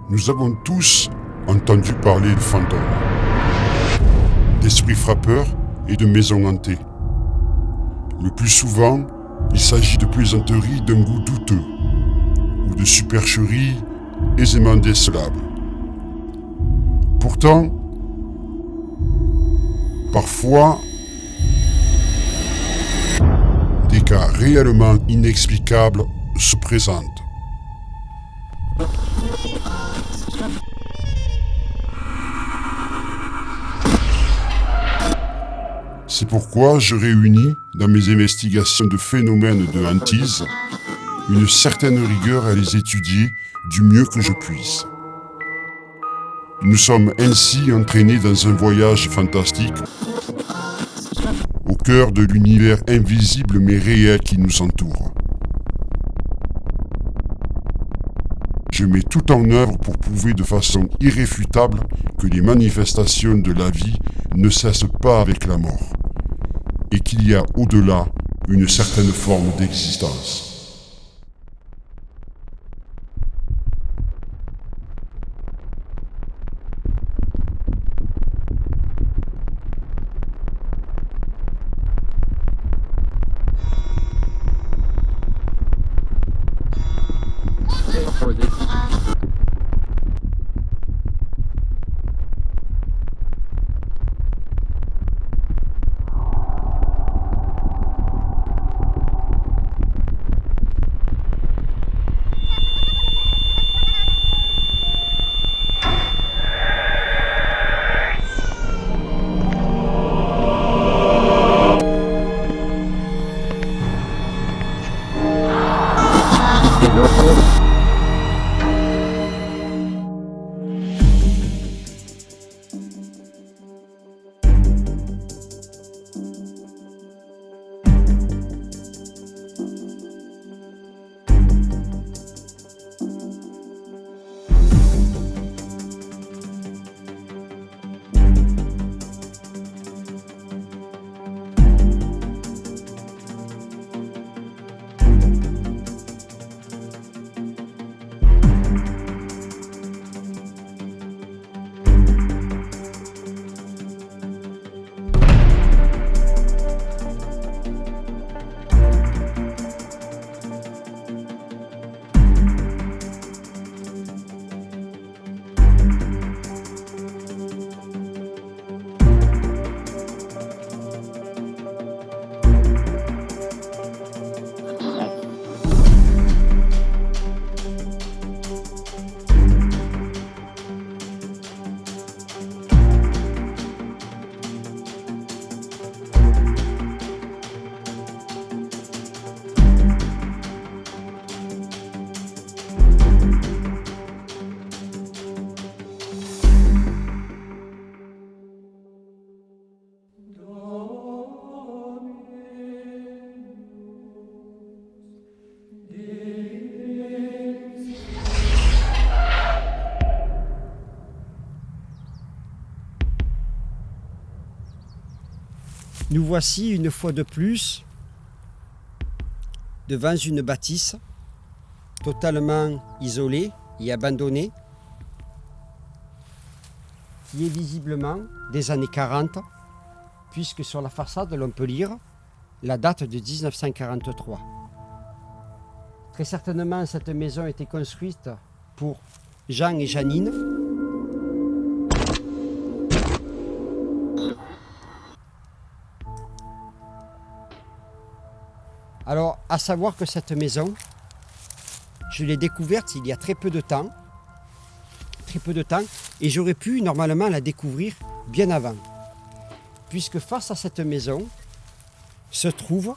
Nous avons tous entendu parler de fantômes, d'esprits frappeurs et de maisons hantées. Le plus souvent, il s'agit de plaisanteries d'un goût douteux ou de supercheries aisément décelables. Pourtant, parfois, des cas réellement inexplicables se présentent. C'est pourquoi je réunis, dans mes investigations de phénomènes de hantise, une certaine rigueur à les étudier du mieux que je puisse. Nous sommes ainsi entraînés dans un voyage fantastique au cœur de l'univers invisible mais réel qui nous entoure. Je mets tout en œuvre pour prouver de façon irréfutable que les manifestations de la vie ne cessent pas avec la mort et qu'il y a au-delà une certaine forme d'existence. Nous voici une fois de plus devant une bâtisse totalement isolée et abandonnée qui est visiblement des années 40 puisque sur la façade l'on peut lire la date de 1943. Très certainement cette maison a été construite pour Jean et Janine. Alors, à savoir que cette maison, je l'ai découverte il y a très peu de temps, et j'aurais pu normalement la découvrir bien avant. Puisque face à cette maison se trouve,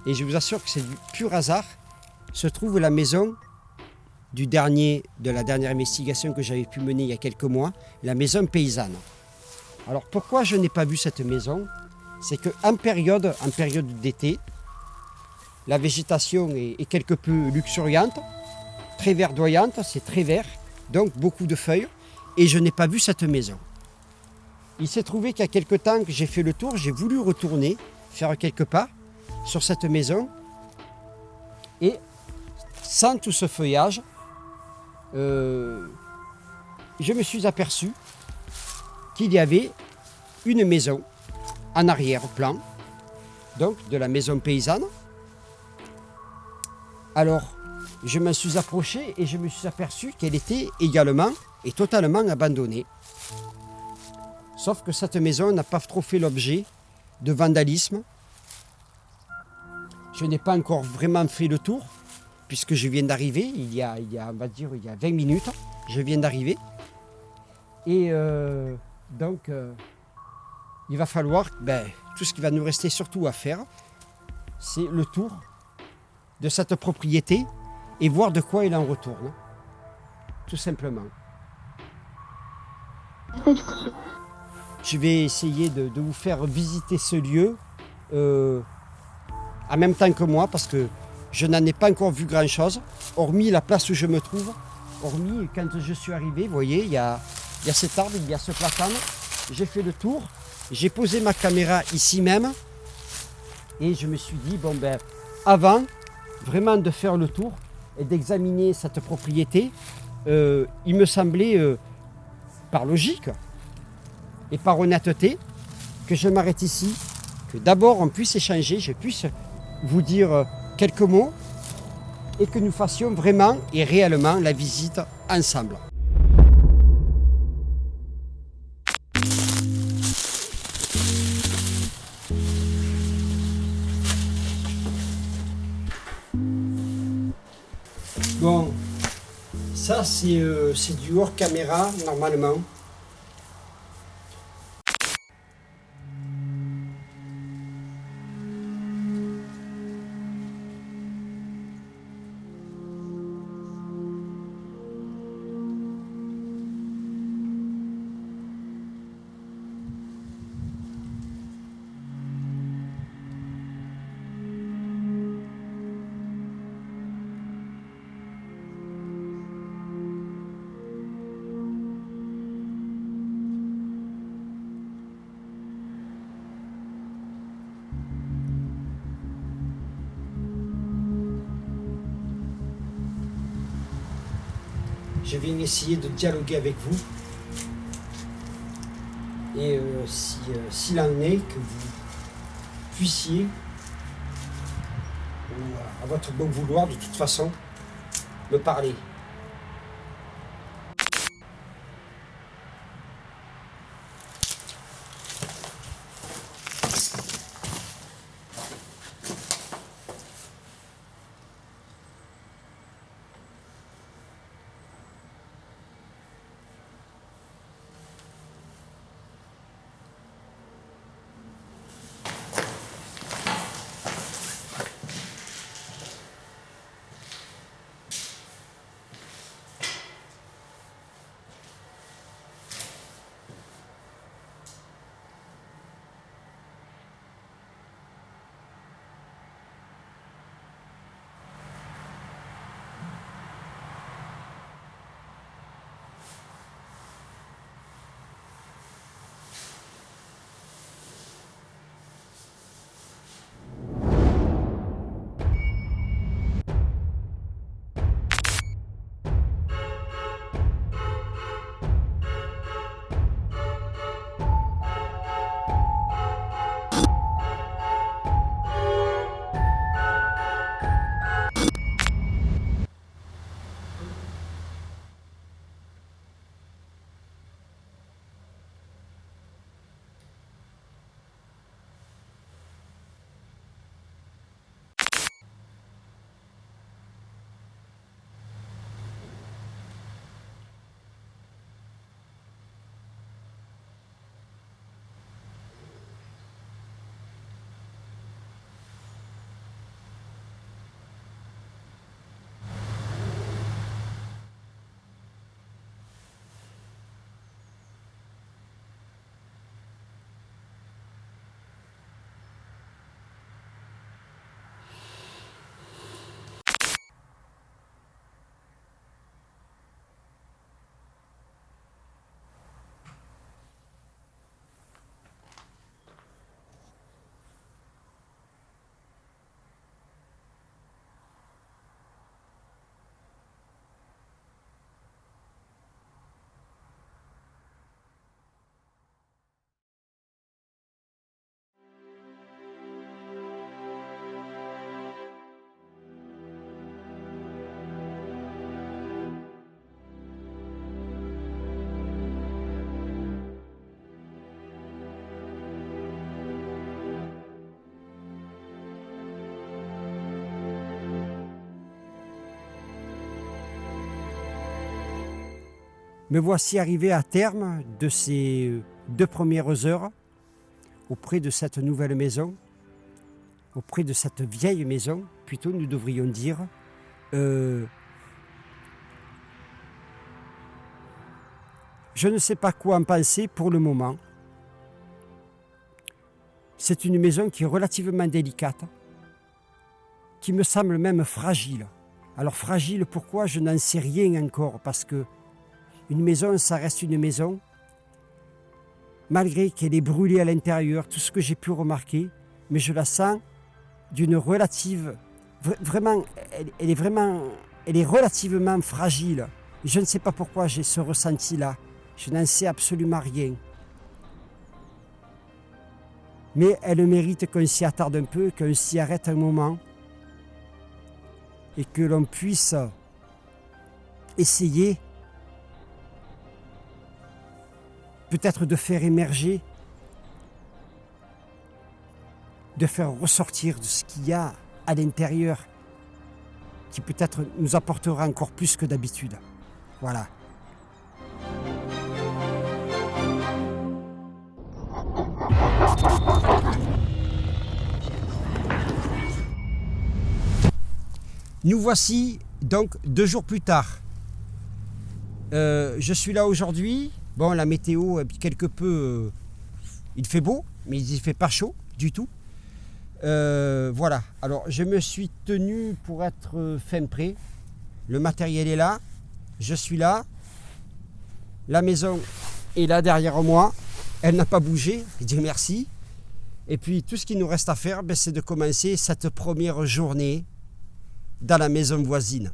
et je vous assure que c'est du pur hasard, se trouve la maison de la dernière investigation que j'avais pu mener il y a quelques mois, la maison paysanne. Alors pourquoi je n'ai pas vu cette maison ? C'est qu'en période d'été, la végétation est quelque peu luxuriante, très verdoyante, c'est très vert, donc beaucoup de feuilles, et je n'ai pas vu cette maison. Il s'est trouvé qu'il y a quelque temps que j'ai fait le tour, j'ai voulu retourner, faire quelques pas sur cette maison, et sans tout ce feuillage, je me suis aperçu qu'il y avait une maison en arrière-plan, donc de la maison paysanne. Alors, je m'en suis approché et je me suis aperçu qu'elle était également et totalement abandonnée. Sauf que cette maison n'a pas trop fait l'objet de vandalisme. Je n'ai pas encore vraiment fait le tour, puisque je viens d'arriver, il y a 20 minutes, je viens d'arriver. Et donc, il va falloir, tout ce qui va nous rester surtout à faire, c'est le tour de cette propriété et voir de quoi il en retourne, tout simplement. Je vais essayer de vous faire visiter ce lieu en même temps que moi, parce que je n'en ai pas encore vu grand-chose, hormis la place où je me trouve, hormis quand je suis arrivé, vous voyez, il y a cet arbre, il y a ce platane. J'ai fait le tour, j'ai posé ma caméra ici même, et je me suis dit, avant vraiment de faire le tour et d'examiner cette propriété, il me semblait, par logique et par honnêteté, que je m'arrête ici, que d'abord on puisse échanger, je puisse vous dire quelques mots et que nous fassions vraiment et réellement la visite ensemble. Bon, ça c'est du hors caméra normalement. Je viens essayer de dialoguer avec vous. Et s'il en est, que vous puissiez, à votre bon vouloir, de toute façon, me parler. Me voici arrivé à terme de ces 2 premières heures auprès de cette nouvelle maison, auprès de cette vieille maison, plutôt nous devrions dire. Je ne sais pas quoi en penser pour le moment. C'est une maison qui est relativement délicate, qui me semble même fragile. Alors fragile, pourquoi? Je n'en sais rien encore, parce que une maison, ça reste une maison. Malgré qu'elle est brûlée à l'intérieur, tout ce que j'ai pu remarquer, mais je la sens d'une relative... Vraiment, elle est relativement fragile. Je ne sais pas pourquoi j'ai ce ressenti-là. Je n'en sais absolument rien. Mais elle mérite qu'on s'y attarde un peu, qu'on s'y arrête un moment et que l'on puisse essayer peut-être de faire émerger, de faire ressortir de ce qu'il y a à l'intérieur qui peut-être nous apportera encore plus que d'habitude. Voilà. Nous voici donc 2 jours plus tard. Je suis là aujourd'hui. Bon, la météo, quelque peu, il fait beau, mais il ne fait pas chaud du tout. Voilà, alors je me suis tenu pour être fin prêt. Le matériel est là, je suis là. La maison est là derrière moi. Elle n'a pas bougé, Dieu merci. Et puis tout ce qu'il nous reste à faire, c'est de commencer cette première journée dans la maison voisine.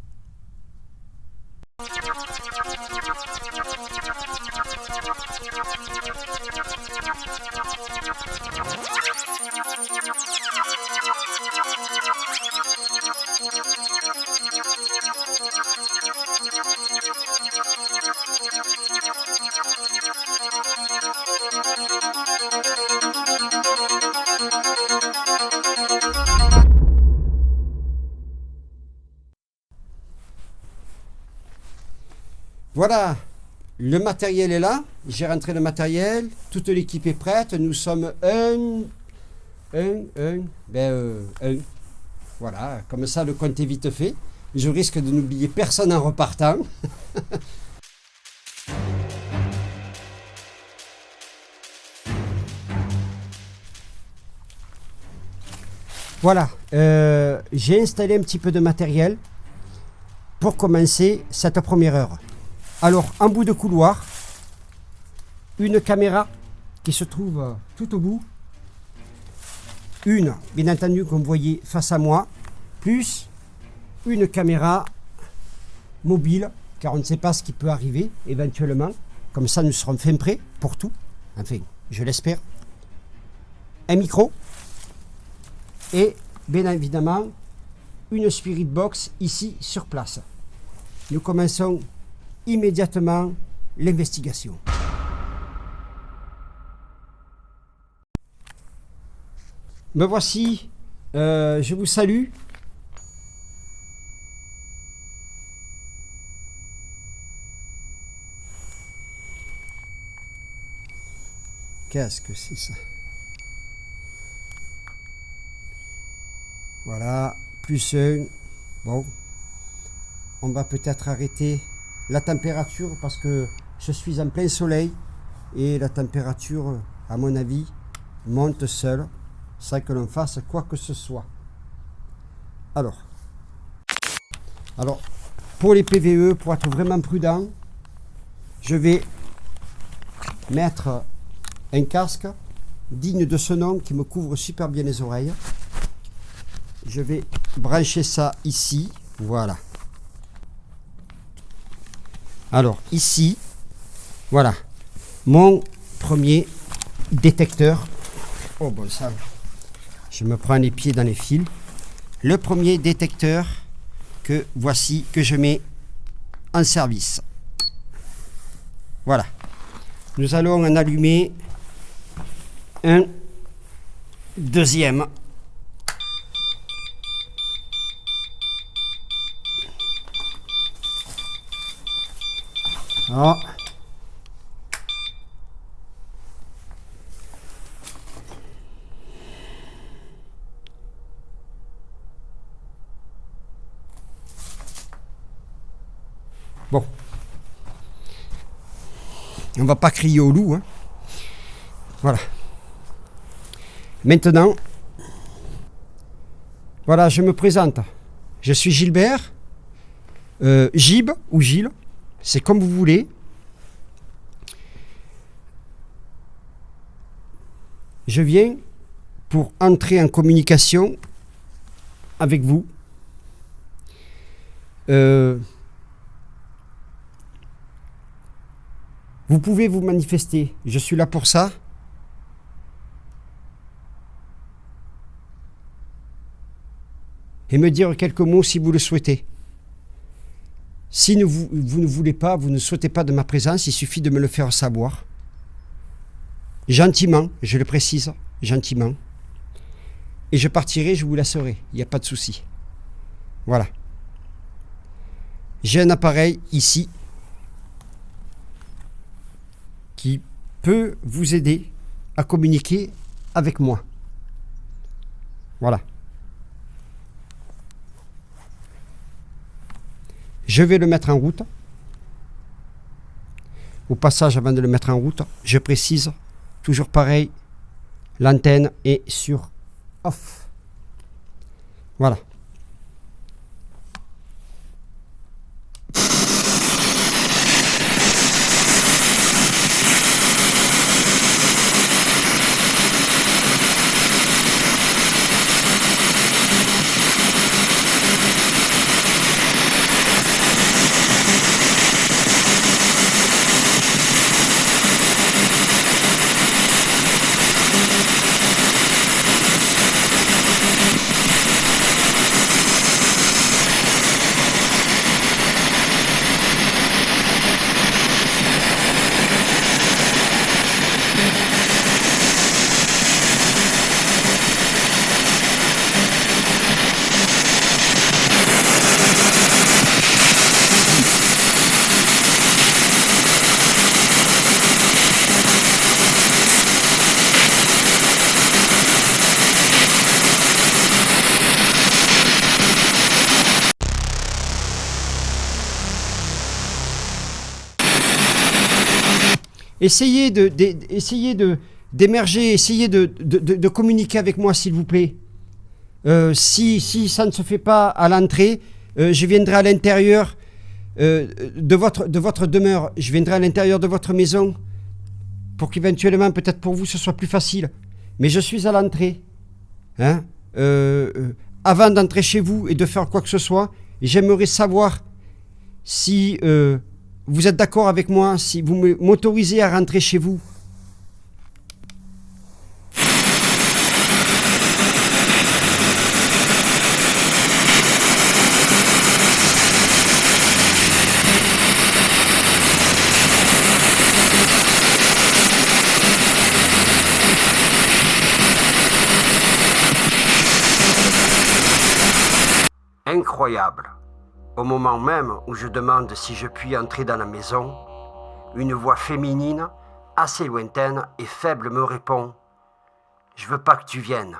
Voilà, le matériel est là, j'ai rentré le matériel, toute l'équipe est prête, nous sommes un. Voilà, comme ça le compte est vite fait. Je risque de n'oublier personne en repartant. Voilà, j'ai installé un petit peu de matériel pour commencer cette première heure. Alors, en bout de couloir, une caméra qui se trouve tout au bout. Une, bien entendu, comme vous voyez face à moi, plus une caméra mobile, car on ne sait pas ce qui peut arriver éventuellement. Comme ça, nous serons fin prêts pour tout. Enfin, je l'espère. Un micro et, bien évidemment, une Spirit Box ici sur place. Nous commençons immédiatement l'investigation. Me voici, je vous salue. Qu'est-ce que c'est ça? Voilà, plus un. Bon, on va peut-être arrêter la température parce que je suis en plein soleil et la température, à mon avis, monte seule sans que l'on fasse quoi que ce soit. Alors, pour les PVE, pour être vraiment prudent, je vais mettre un casque digne de ce nom qui me couvre super bien les oreilles. Je vais brancher ça ici, voilà. Alors ici, voilà, mon premier détecteur. Oh bon sang, je me prends les pieds dans les fils. Le premier détecteur que voici, que je mets en service. Voilà. Nous allons en allumer un deuxième. Oh, Bon. On va pas crier au loup, hein. Voilà. Maintenant, voilà, je me présente. Je suis Gilbert, Gib ou Gilles, c'est comme vous voulez. Je viens pour entrer en communication avec vous. Vous pouvez vous manifester, je suis là pour ça. Et me dire quelques mots si vous le souhaitez. Si vous ne voulez pas, vous ne souhaitez pas de ma présence, il suffit de me le faire savoir. Gentiment, je le précise, gentiment. Et je partirai, je vous laisserai, il n'y a pas de souci. Voilà. J'ai un appareil ici qui peut vous aider à communiquer avec moi. Voilà. Je vais le mettre en route. Au passage, avant de le mettre en route, je précise, toujours pareil, l'antenne est sur off. Voilà. Essayez d'émerger, essayez de communiquer avec moi, s'il vous plaît. Si ça ne se fait pas à l'entrée, je viendrai à l'intérieur de votre demeure. Je viendrai à l'intérieur de votre maison pour qu'éventuellement, peut-être pour vous, ce soit plus facile. Mais je suis à l'entrée. Hein, avant d'entrer chez vous et de faire quoi que ce soit, j'aimerais savoir si... vous êtes d'accord avec moi, si vous m'autorisez à rentrer chez vous? Incroyable. Au moment même où je demande si je puis entrer dans la maison, une voix féminine, assez lointaine et faible me répond « Je veux pas que tu viennes ».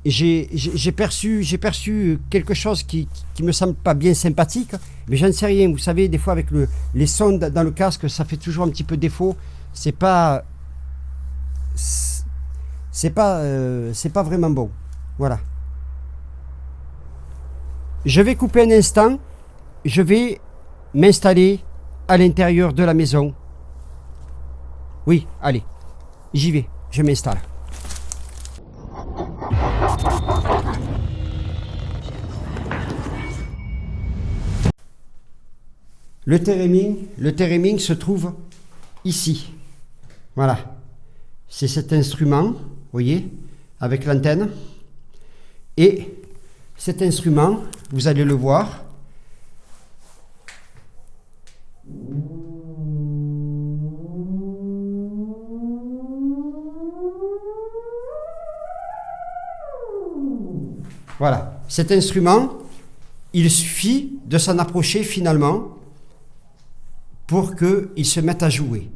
J'ai perçu quelque chose qui me semble pas bien sympathique, mais j'en sais rien. Vous savez, des fois avec les sons dans le casque, ça fait toujours un petit peu défaut. C'est pas vraiment bon. Voilà. Je vais couper un instant. Je vais m'installer à l'intérieur de la maison. Oui, allez, j'y vais. Je m'installe. Le térémine se trouve ici. Voilà. C'est cet instrument, vous voyez, avec l'antenne. Et cet instrument, vous allez le voir. Voilà. Cet instrument, il suffit de s'en approcher finalement pour qu'il se mette à jouer.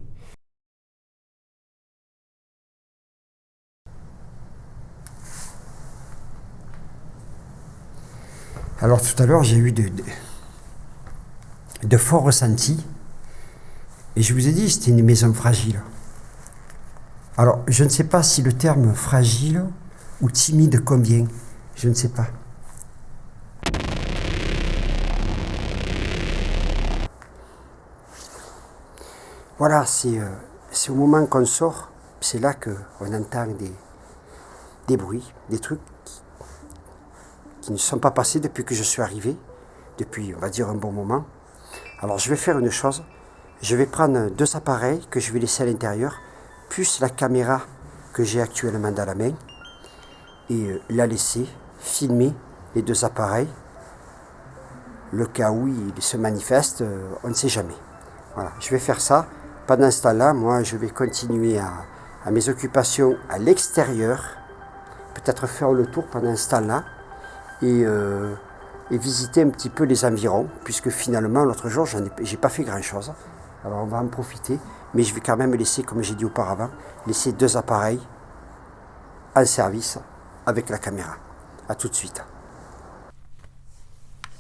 Alors tout à l'heure, j'ai eu de forts ressentis. Et je vous ai dit, c'était une maison fragile. Alors, je ne sais pas si le terme fragile ou timide convient. Je ne sais pas. Voilà, c'est au moment qu'on sort, c'est là qu'on entend des bruits, des trucs qui ne sont pas passés depuis que je suis arrivé, depuis, on va dire, un bon moment. Alors, je vais faire une chose. Je vais prendre 2 appareils que je vais laisser à l'intérieur, plus la caméra que j'ai actuellement dans la main, et la laisser filmer les 2 appareils. Le cas où il se manifeste, on ne sait jamais. Voilà, je vais faire ça. Pendant ce temps-là, moi, je vais continuer à mes occupations à l'extérieur, peut-être faire le tour pendant ce temps-là, et visiter un petit peu les environs, puisque finalement, l'autre jour, j'ai pas fait grand-chose. Alors, on va en profiter, mais je vais quand même laisser, comme j'ai dit auparavant, laisser 2 appareils en service avec la caméra. A tout de suite.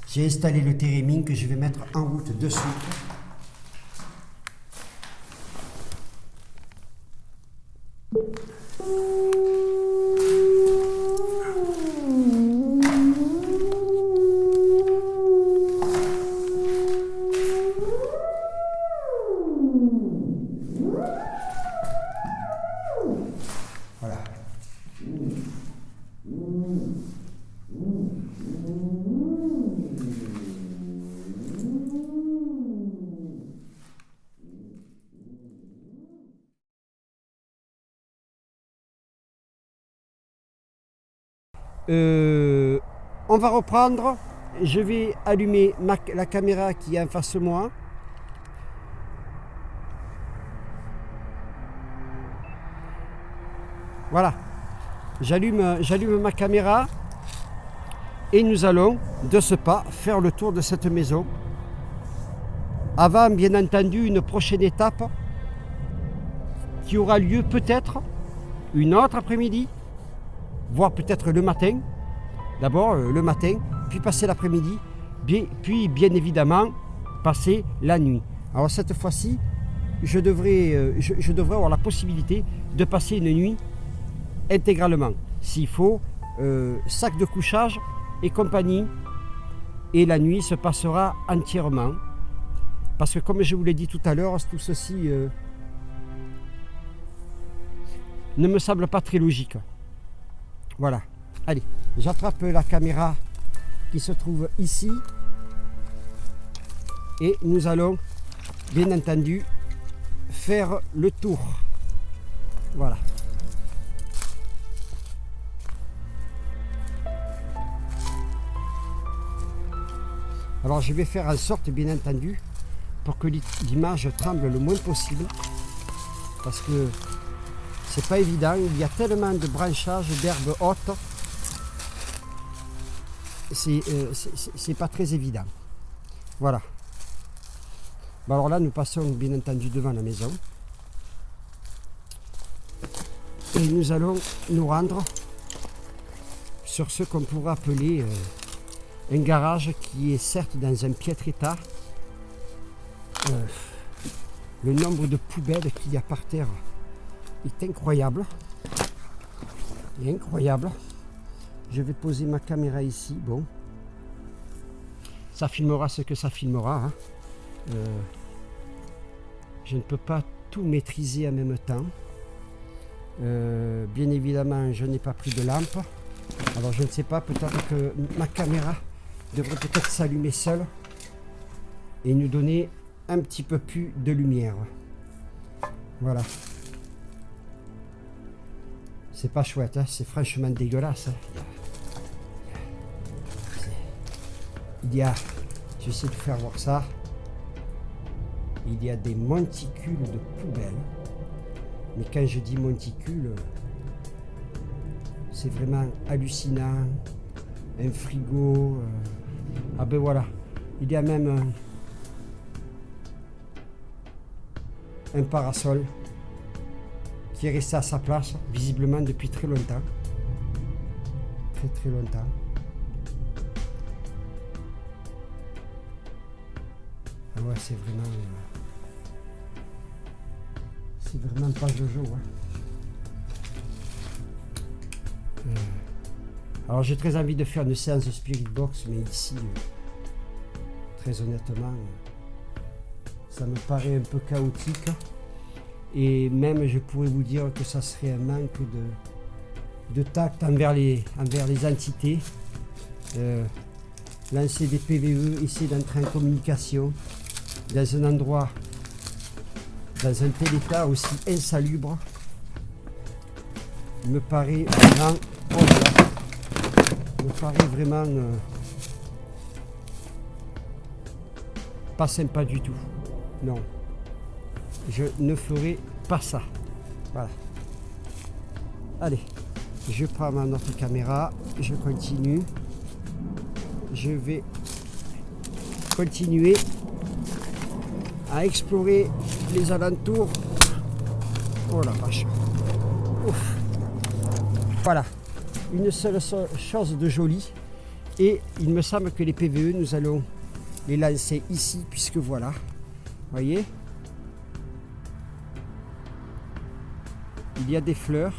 J'ai installé le térémine que je vais mettre en route de suite. Voilà. On va reprendre. Je vais allumer la caméra qui est en face de moi. Voilà. J'allume ma caméra et nous allons de ce pas faire le tour de cette maison. Avant, bien entendu, une prochaine étape qui aura lieu peut-être une autre après-midi, voire peut-être le matin. D'abord le matin, puis passer l'après-midi, puis bien évidemment passer la nuit. Alors cette fois-ci, je devrais avoir la possibilité de passer une nuit intégralement. S'il faut, sac de couchage et compagnie. Et la nuit se passera entièrement. Parce que comme je vous l'ai dit tout à l'heure, tout ceci ne me semble pas très logique. Voilà. Allez, j'attrape la caméra qui se trouve ici. Et nous allons, bien entendu, faire le tour. Voilà. Alors je vais faire en sorte, bien entendu, pour que l'image tremble le moins possible. Parce que c'est pas évident, il y a tellement de branchages, d'herbes hautes. C'est pas très évident. Voilà. Bon, alors là, nous passons bien entendu devant la maison. Et nous allons nous rendre sur ce qu'on pourrait appeler un garage qui est certes dans un piètre état. Le nombre de poubelles qu'il y a par terre est incroyable. Il est incroyable. Je vais poser ma caméra ici. Bon, ça filmera ce que ça filmera. Hein. Je ne peux pas tout maîtriser en même temps. Bien évidemment, je n'ai pas pris de lampe. Alors je ne sais pas, peut-être que ma caméra devrait peut-être s'allumer seule et nous donner un petit peu plus de lumière. Voilà. C'est pas chouette, hein, c'est franchement dégueulasse. Hein. Il y a, je vais essayer de faire voir ça. Il y a des monticules de poubelles. Mais quand je dis monticules, c'est vraiment hallucinant. Un frigo. Ah ben voilà. Il y a même un parasol qui est resté à sa place, visiblement depuis très longtemps. Très très longtemps. Ah ouais, c'est vraiment pas Jojo. Hein. Alors j'ai très envie de faire une séance de Spirit Box, mais ici, très honnêtement, ça me paraît un peu chaotique. Et même je pourrais vous dire que ça serait un manque de tact envers les entités. Lancer des PVE, essayer d'entrer en communication dans un endroit, dans un tel état aussi insalubre, me paraît vraiment, pas sympa du tout. Non, je ne ferai pas ça. Voilà. Allez, je prends ma autre caméra, je continue. Je vais continuer à explorer les alentours. Oh la vache. Ouf. Voilà, une seule chose de joli. Et il me semble que les PVE, nous allons les lancer ici, puisque voilà, voyez, il y a des fleurs.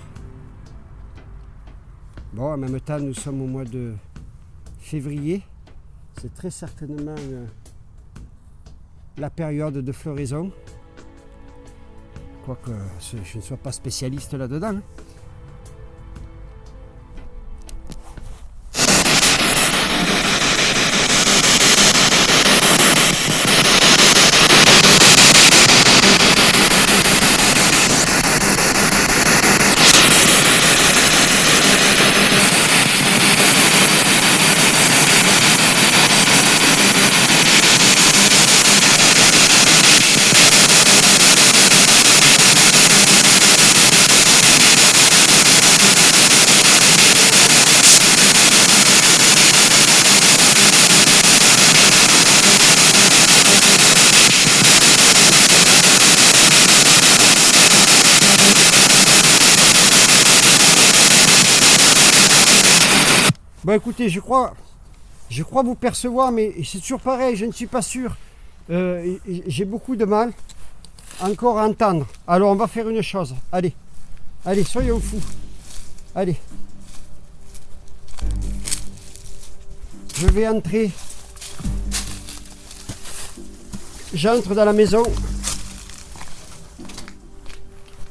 Bon, en même temps, nous sommes au mois de février, c'est très certainement la période de floraison, quoique je ne sois pas spécialiste là-dedans. Bon écoutez, je crois vous percevoir, mais c'est toujours pareil, je ne suis pas sûr. J'ai beaucoup de mal encore à entendre. Alors on va faire une chose. Allez, soyons fous. Allez. Je vais entrer. J'entre dans la maison.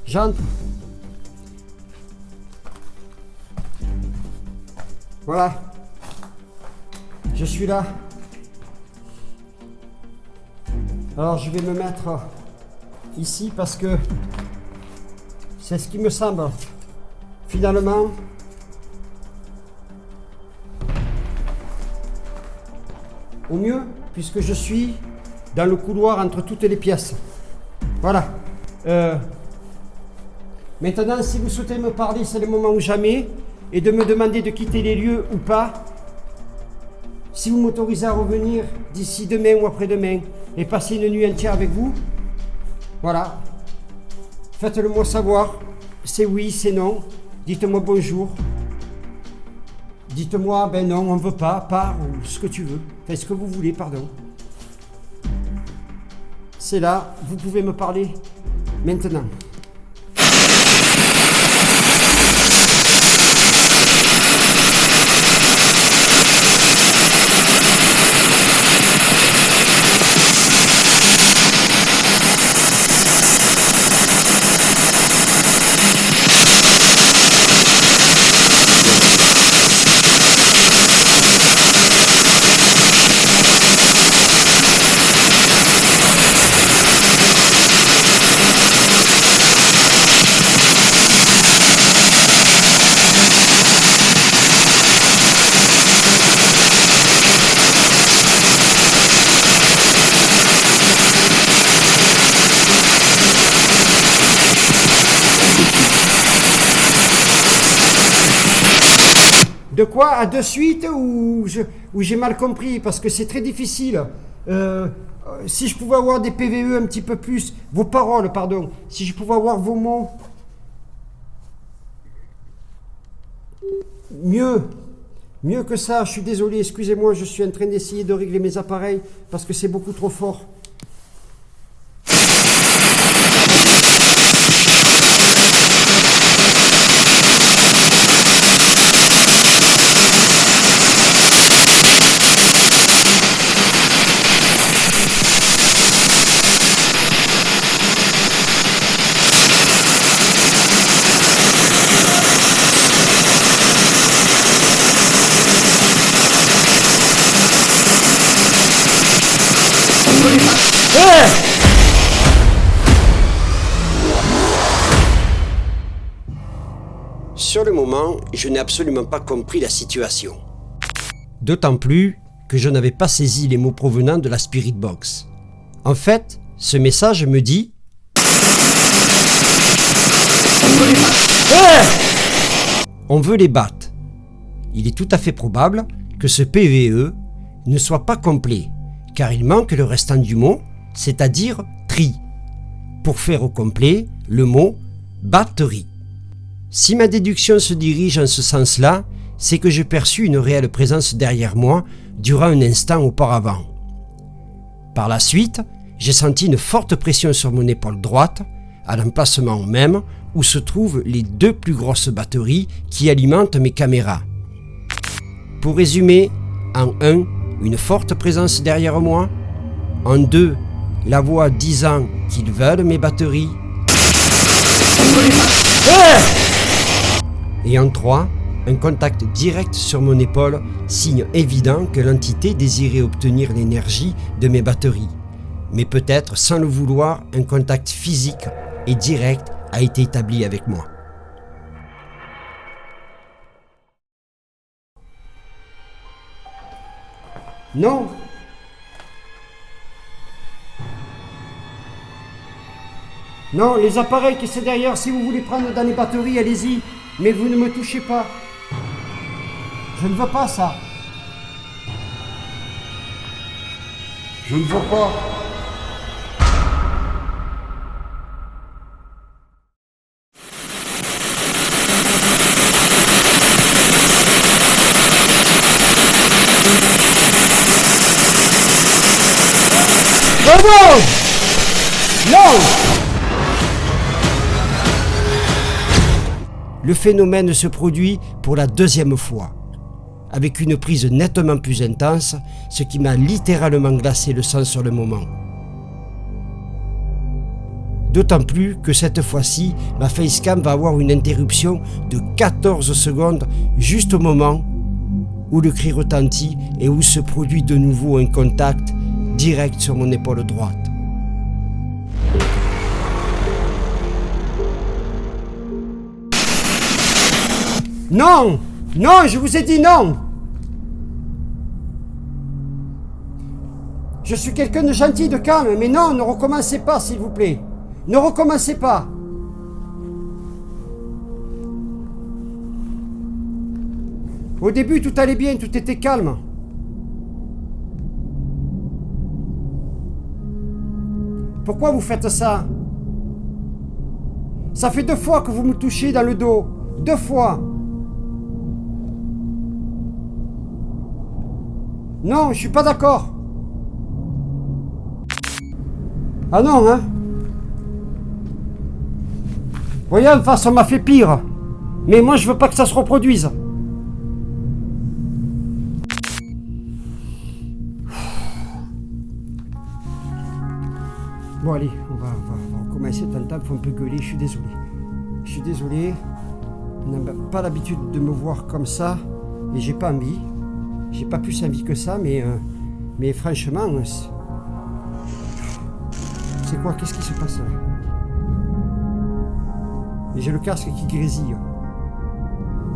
J'entre. Voilà, je suis là. Alors je vais me mettre ici parce que c'est ce qui me semble finalement au mieux, puisque je suis dans le couloir entre toutes les pièces. Voilà. Maintenant, si vous souhaitez me parler, c'est le moment ou jamais. Et de me demander de quitter les lieux ou pas. Si vous m'autorisez à revenir d'ici demain ou après-demain et passer une nuit entière avec vous, voilà. Faites-le moi savoir. C'est oui, c'est non. Dites-moi bonjour. Dites-moi, ben non, on ne veut pas, ou ce que tu veux. Faites ce que vous voulez, pardon. C'est là, vous pouvez me parler maintenant. De quoi? À de suite ou j'ai mal compris? Parce que c'est très difficile. Si je pouvais avoir des PVE un petit peu plus, vos paroles, pardon. Si je pouvais avoir vos mots. Mieux que ça, je suis désolé, excusez-moi, je suis en train d'essayer de régler mes appareils parce que c'est beaucoup trop fort. Sur le moment, je n'ai absolument pas compris la situation. D'autant plus que je n'avais pas saisi les mots provenant de la Spirit Box. En fait, ce message me dit on veut les battre. Il est tout à fait probable que ce PVE ne soit pas complet, car il manque le restant du mot, c'est-à-dire tri. Pour faire au complet le mot batterie. Si ma déduction se dirige en ce sens-là, c'est que j'ai perçu une réelle présence derrière moi durant un instant auparavant. Par la suite, j'ai senti une forte pression sur mon épaule droite, à l'emplacement même où se trouvent les 2 plus grosses batteries qui alimentent mes caméras. Pour résumer, en 1, une forte présence derrière moi, en 2, la voix disant qu'ils veulent mes batteries, et en 3, un contact direct sur mon épaule, signe évident que l'entité désirait obtenir l'énergie de mes batteries. Mais peut-être sans le vouloir, un contact physique et direct a été établi avec moi. Non. Non, les appareils qui sont derrière, si vous voulez prendre dans les batteries, allez-y. Mais vous ne me touchez pas. Je ne veux pas ça. Je ne veux pas. Oh non! Non! Le phénomène se produit pour la 2e fois, avec une prise nettement plus intense, ce qui m'a littéralement glacé le sang sur le moment. D'autant plus que cette fois-ci, ma facecam va avoir une interruption de 14 secondes, juste au moment où le cri retentit et où se produit de nouveau un contact direct sur mon épaule droite. Non! Non, je vous ai dit non! Je suis quelqu'un de gentil, de calme, mais non, ne recommencez pas, s'il vous plaît. Ne recommencez pas. Au début, tout allait bien, tout était calme. Pourquoi vous faites ça? Ça fait 2 fois que vous me touchez dans le dos. 2 fois. Non, je suis pas d'accord. Ah non, hein? Voyez, en face, on m'a fait pire. Mais moi, je veux pas que ça se reproduise. Bon, allez, on va recommencer. Tant faut un peu gueuler, je suis désolé. Je suis désolé. On n'a pas l'habitude de me voir comme ça. Et j'ai pas envie. J'ai pas plus envie que ça, mais franchement, c'est quoi? Qu'est-ce qui se passe là? Et j'ai le casque qui grésille.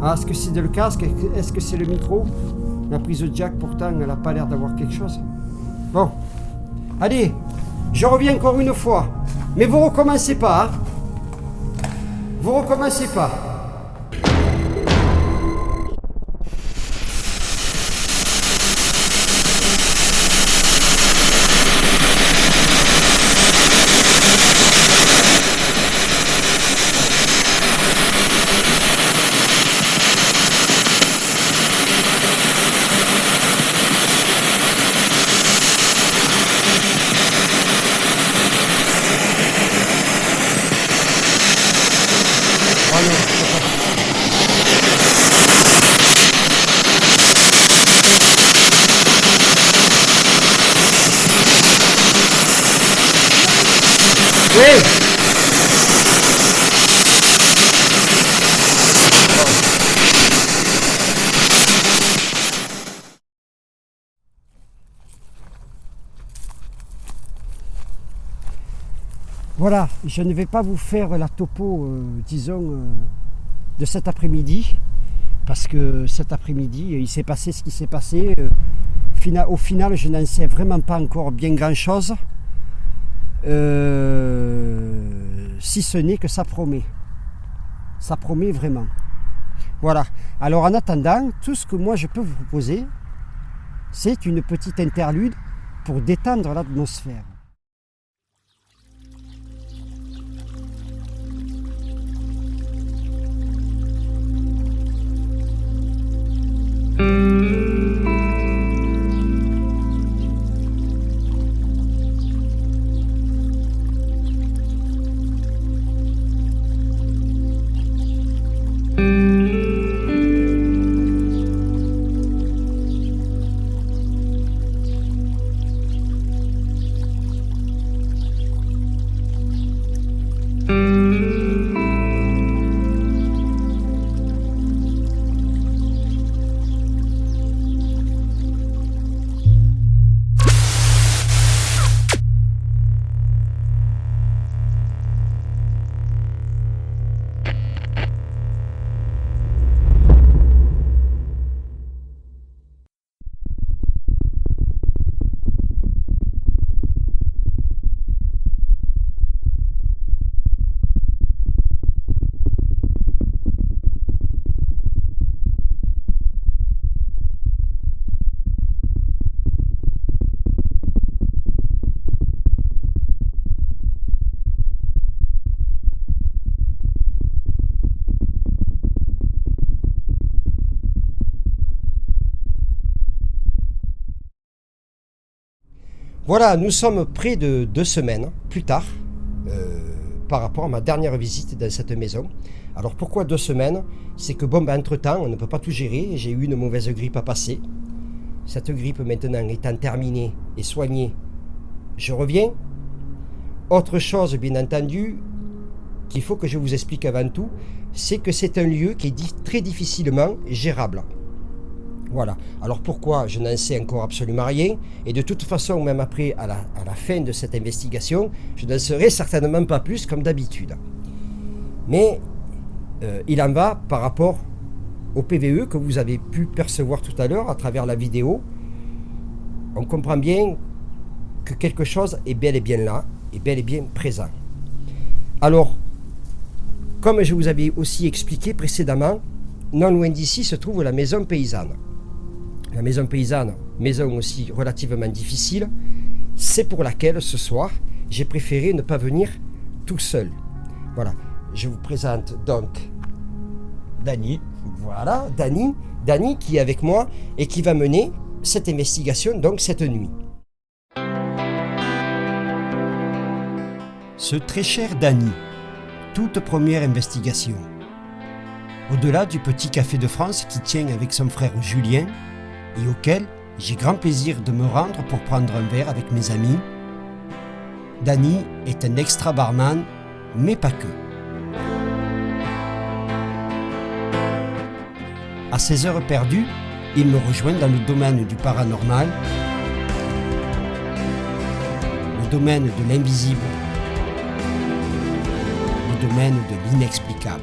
Ah, est-ce que c'est le casque? Est-ce que c'est le micro? La prise de jack, pourtant, elle n'a pas l'air d'avoir quelque chose. Bon, allez, je reviens encore une fois. Mais vous recommencez pas, hein? Vous recommencez pas. Oui. Voilà, je ne vais pas vous faire la topo, disons, de cet après-midi, parce que cet après-midi, il s'est passé ce qui s'est passé. Au final, je n'en sais vraiment pas encore bien grand-chose, si ce n'est que ça promet. Ça promet vraiment. Voilà. Alors en attendant, tout ce que moi je peux vous proposer, c'est une petite interlude pour détendre l'atmosphère. Voilà, nous sommes près de 2 semaines plus tard par rapport à ma dernière visite dans cette maison. Alors pourquoi 2 semaines? C'est que bon, entre-temps, on ne peut pas tout gérer. J'ai eu une mauvaise grippe à passer. Cette grippe maintenant étant terminée et soignée, je reviens. Autre chose, bien entendu, qu'il faut que je vous explique avant tout, c'est que c'est un lieu qui est très difficilement gérable. Voilà. Alors pourquoi? Je n'en sais encore absolument rien. Et de toute façon, même après, à la fin de cette investigation, je n'en saurai certainement pas plus comme d'habitude. Mais il en va par rapport au PVE que vous avez pu percevoir tout à l'heure à travers la vidéo. On comprend bien que quelque chose est bel et bien là, est bel et bien présent. Alors, comme je vous avais aussi expliqué précédemment, non loin d'ici se trouve la maison paysanne. La maison paysanne, maison aussi relativement difficile, c'est pour laquelle ce soir, j'ai préféré ne pas venir tout seul. Voilà, je vous présente donc Dany. Voilà, Dany qui est avec moi et qui va mener cette investigation donc cette nuit. Ce très cher Dany, toute première investigation. Au-delà du petit café de France qui tient avec son frère Julien et auquel j'ai grand plaisir de me rendre pour prendre un verre avec mes amis, Dany est un extra barman, mais pas que. À ses heures perdues, il me rejoint dans le domaine du paranormal, le domaine de l'invisible, le domaine de l'inexplicable.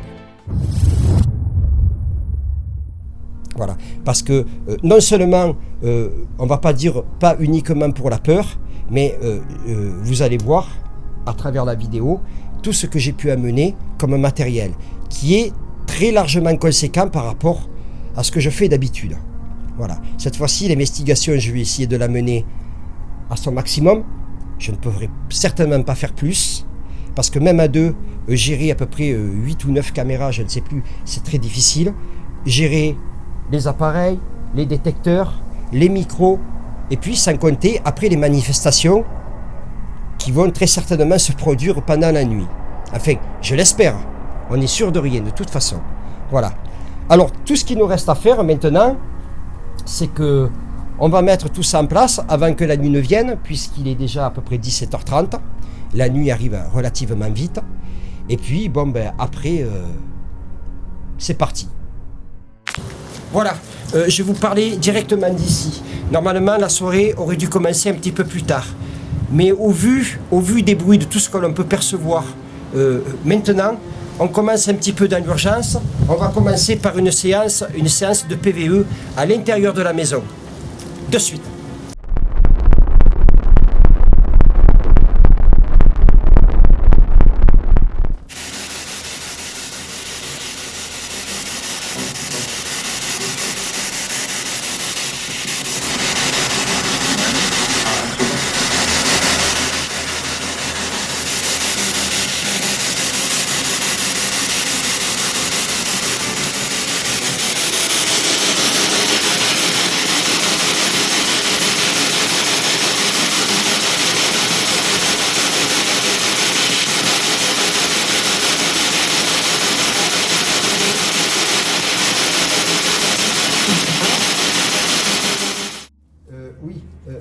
Voilà, parce que non seulement, on ne va pas dire pas uniquement pour la peur, mais vous allez voir à travers la vidéo tout ce que j'ai pu amener comme matériel, qui est très largement conséquent par rapport à ce que je fais d'habitude. Voilà, cette fois-ci, l'investigation, je vais essayer de la mener à son maximum. Je ne pourrai certainement pas faire plus, parce que même à deux, gérer à peu près 8 ou 9 caméras, je ne sais plus, c'est très difficile. Gérer les appareils, les détecteurs, les micros, et puis sans compter après les manifestations qui vont très certainement se produire pendant la nuit. Enfin, je l'espère, on est sûr de rien de toute façon. Voilà. Alors, tout ce qu'il nous reste à faire maintenant, c'est que On va mettre tout ça en place avant que la nuit ne vienne, puisqu'il est déjà à peu près 17h30. La nuit arrive relativement vite. Et puis, bon, ben, après, c'est parti. Voilà, je vais vous parler directement d'ici. Normalement, la soirée aurait dû commencer un petit peu plus tard. Mais au vu des bruits, de tout ce que l'on peut percevoir maintenant, on commence un petit peu dans l'urgence. On va commencer par une séance de PVE à l'intérieur de la maison. De suite.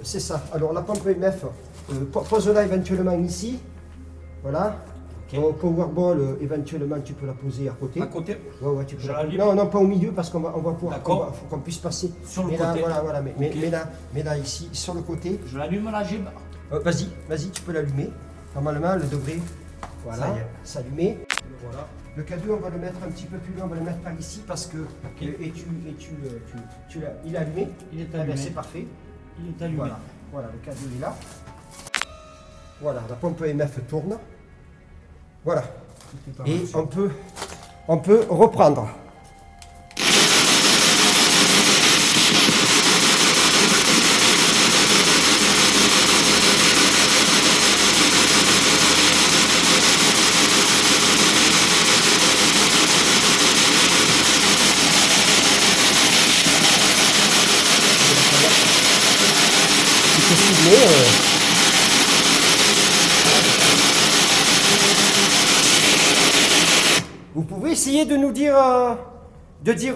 C'est ça. Alors la pompe EMF, pose-la éventuellement ici. Voilà. Okay. Powerball, éventuellement tu peux la poser à côté. À côté. Ouais, tu peux Je la... l'allume. Non, pas au milieu parce qu'on va pouvoir. Faut qu'on puisse passer. Sur le mais côté. Là, voilà. Okay. Mais là, ici, sur le côté. Je l'allume la gib. Vas-y, tu peux l'allumer. Normalement, le degré. Voilà. Ça y est. S'allumer. Voilà. Le cadeau, on va le mettre un petit peu plus loin, on va le mettre par ici parce que. Okay. Il est allumé. Il est Ah allumé. ben, c'est parfait. Il est allumé. Voilà, le cadeau est là. Voilà, la pompe EMF tourne. Voilà. Et on peut reprendre. Vous pouvez essayer de nous dire, de dire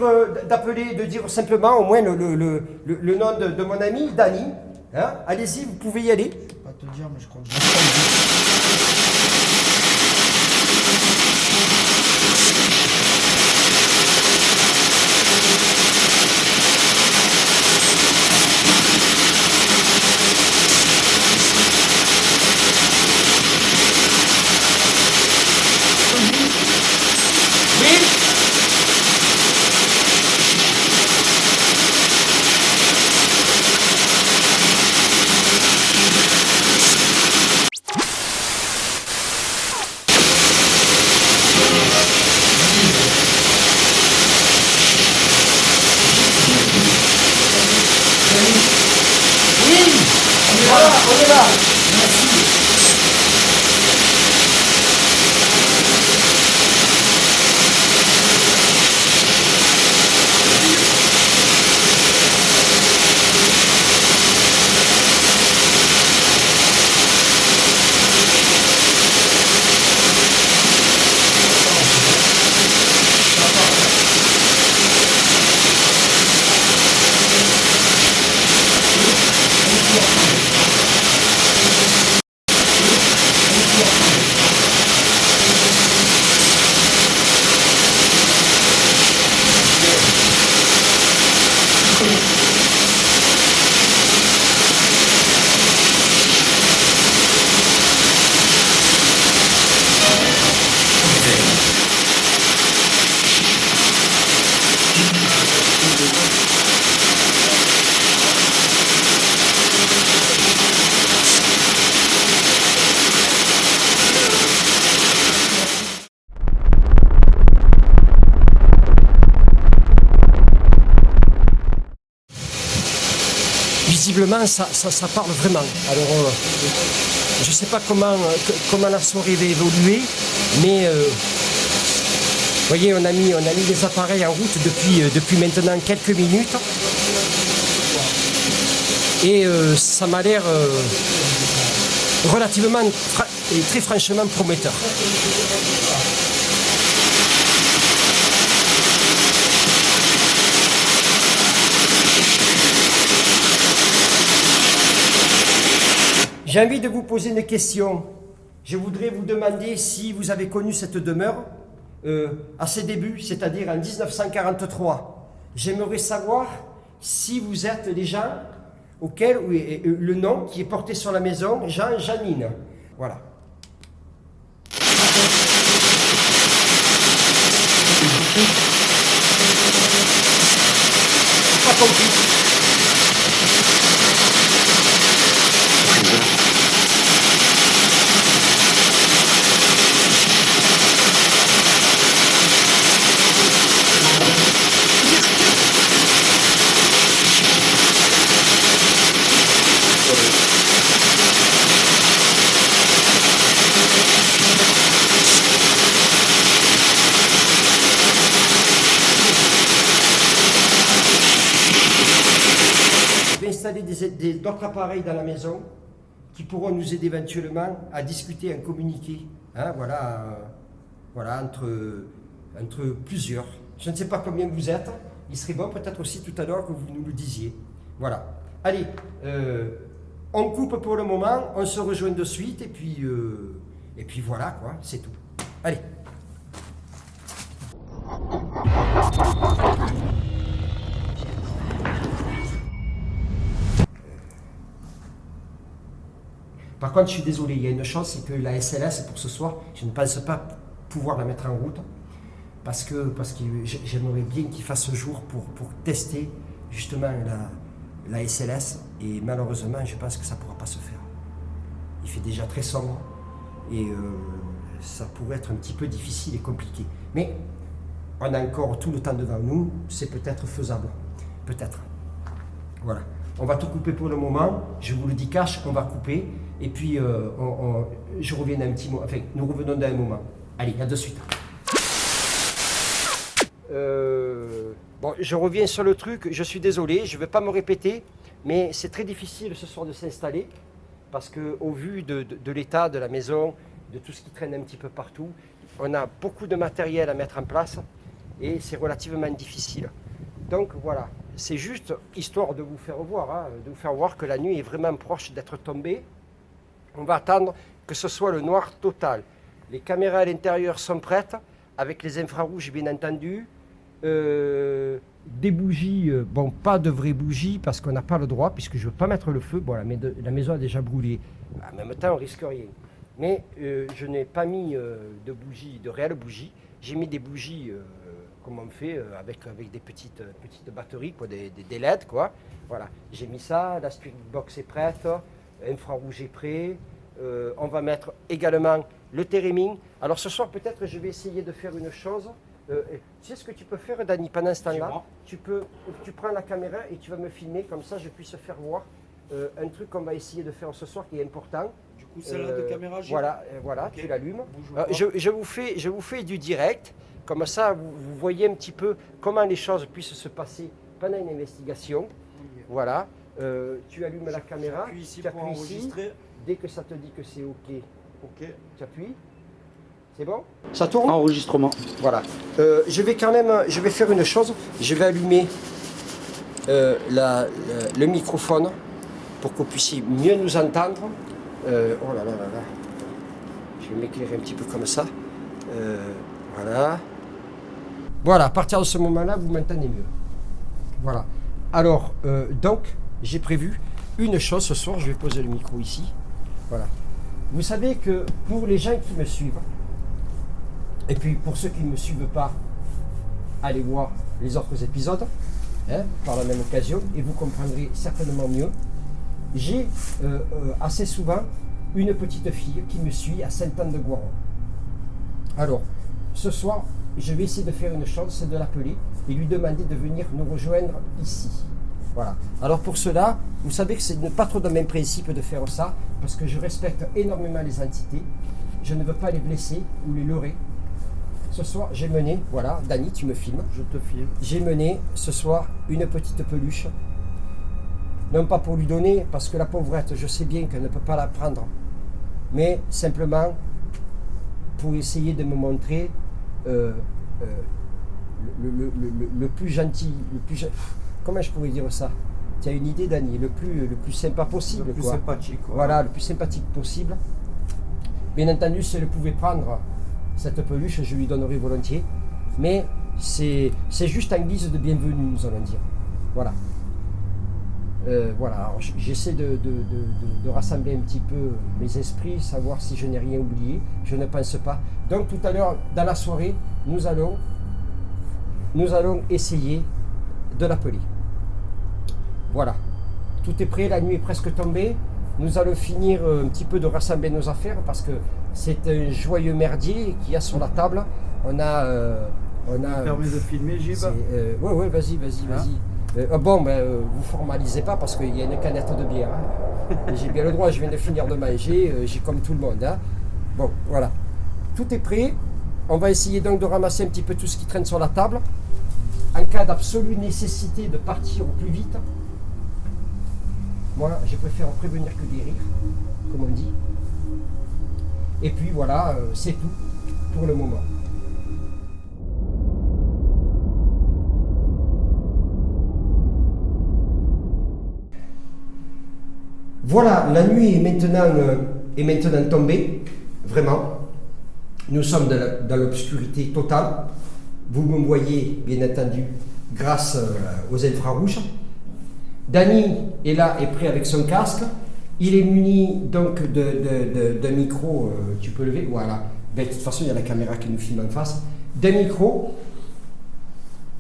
simplement au moins le nom de mon ami, Dany. Hein? Allez-y, vous pouvez y aller. Je peux pas te dire, mais je crois que Voilà, on est là. Visiblement, ça parle vraiment. Alors, je ne sais pas comment la soirée va évoluer, mais vous voyez, on a mis les appareils en route depuis maintenant quelques minutes. Et ça m'a l'air relativement et très franchement prometteur. j'ai envie de vous poser une question. Je voudrais vous demander si vous avez connu cette demeure à ses débuts, c'est-à-dire en 1943. J'aimerais savoir si vous êtes les gens auxquels le nom qui est porté sur la maison, Jean-Janine. Voilà. Pas compris. Installer d'autres appareils dans la maison qui pourront nous aider éventuellement à discuter, à communiquer, hein, voilà, entre plusieurs. Je ne sais pas combien vous êtes, il serait bon peut-être aussi tout à l'heure que vous nous le disiez. Voilà. Allez, on coupe pour le moment, on se rejoint de suite et puis voilà quoi, c'est tout. Allez. Par contre, je suis désolé, il y a une chose, c'est que la SLS pour ce soir, je ne pense pas pouvoir la mettre en route parce que j'aimerais bien qu'il fasse jour pour tester justement la SLS et malheureusement, je pense que ça ne pourra pas se faire. Il fait déjà très sombre et ça pourrait être un petit peu difficile et compliqué. Mais on a encore tout le temps devant nous, c'est peut-être faisable. Peut-être. Voilà. On va tout couper pour le moment, je vous le dis cash, on va couper. Et puis, je reviens dans un petit moment. Enfin, nous revenons dans un moment. Allez, à de suite. Bon, je reviens sur le truc. Je suis désolé, je ne vais pas me répéter, mais c'est très difficile ce soir de s'installer parce qu'au vu de l'état de la maison, de tout ce qui traîne un petit peu partout, on a beaucoup de matériel à mettre en place et c'est relativement difficile. Donc voilà, c'est juste histoire de vous faire voir, hein, de vous faire voir que la nuit est vraiment proche d'être tombée. On va attendre que ce soit le noir total. Les caméras à l'intérieur sont prêtes, avec les infrarouges bien entendu. Des bougies, bon pas de vraies bougies parce qu'on n'a pas le droit, puisque je ne veux pas mettre le feu. Bon, la maison a déjà brûlé. En même temps, on risque rien. Mais je n'ai pas mis de bougies, de réelles bougies. J'ai mis des bougies, comme on fait, avec des petites batteries, quoi, des LED, quoi. Voilà, j'ai mis ça, la spirit box est prête. Infrarouge est prêt. On va mettre également le térémine. Alors ce soir, peut-être, je vais essayer de faire une chose. Tu sais ce que tu peux faire, Dani, pendant ce temps-là? Tu prends la caméra et tu vas me filmer, comme ça je puisse faire voir un truc qu'on va essayer de faire ce soir qui est important. Du coup, celle-là de caméra, voilà, okay. Tu l'allumes. Je vous fais du direct, comme ça vous voyez un petit peu comment les choses puissent se passer pendant une investigation. Oui. Voilà. Tu allumes la caméra, tu appuies ici, dès que ça te dit que c'est OK, tu appuies. C'est bon? Ça tourne? Enregistrement. Voilà. Je vais faire une chose, je vais allumer le microphone pour que vous puissiez mieux nous entendre. Oh là là là là. Je vais m'éclairer un petit peu comme ça. Voilà. Voilà, à partir de ce moment-là, vous m'entendez mieux. Voilà. Alors, donc, j'ai prévu une chose ce soir, je vais poser le micro ici. Voilà. Vous savez que pour les gens qui me suivent, et puis pour ceux qui ne me suivent pas, allez voir les autres épisodes, hein, par la même occasion, et vous comprendrez certainement mieux. J'ai assez souvent une petite fille qui me suit à Sainte-Anne-de-Gouaron. Alors, ce soir, je vais essayer de faire une chose, c'est de l'appeler et lui demander de venir nous rejoindre ici. Voilà. Alors pour cela, vous savez que c'est pas trop dans mes principes de faire ça, parce que je respecte énormément les entités. Je ne veux pas les blesser ou les leurrer. Ce soir, j'ai mené, voilà, Dani, tu me filmes. Je te filme. J'ai mené ce soir une petite peluche. Non pas pour lui donner, parce que la pauvrette, je sais bien qu'elle ne peut pas la prendre, mais simplement pour essayer de me montrer le plus gentil, comment je pourrais dire ça, tu as une idée, Dany, le plus sympa possible. Le plus quoi. sympathique. Quoi. Voilà, le plus sympathique possible. Bien entendu, si elle pouvait prendre cette peluche, je lui donnerais volontiers. Mais c'est juste en guise de bienvenue, nous allons dire. Voilà. Voilà, alors, j'essaie de rassembler un petit peu mes esprits, savoir si je n'ai rien oublié. Je ne pense pas. Donc tout à l'heure, dans la soirée, nous allons essayer de l'appeler. Voilà. Tout est prêt, la nuit est presque tombée. Nous allons finir un petit peu de rassembler nos affaires parce que c'est un joyeux merdier qu'il y a sur la table. On a... Permet de filmer, Gib. Ouais, vas-y. Vous formalisez pas parce qu'il y a une canette de bière. Hein. J'ai bien le droit, je viens de finir de manger, j'ai comme tout le monde. Hein. Bon, voilà. Tout est prêt. On va essayer donc de ramasser un petit peu tout ce qui traîne sur la table. En cas d'absolue nécessité de partir au plus vite, moi, je préfère prévenir que guérir, comme on dit. Et puis voilà, c'est tout pour le moment. Voilà, la nuit est maintenant tombée, vraiment. Nous sommes dans l'obscurité totale. Vous me voyez, bien entendu, grâce aux infrarouges. Dany est là, est prêt avec son casque. Il est muni donc d'un micro, tu peux lever, voilà. Ben, de toute façon, il y a la caméra qui nous filme en face. D'un micro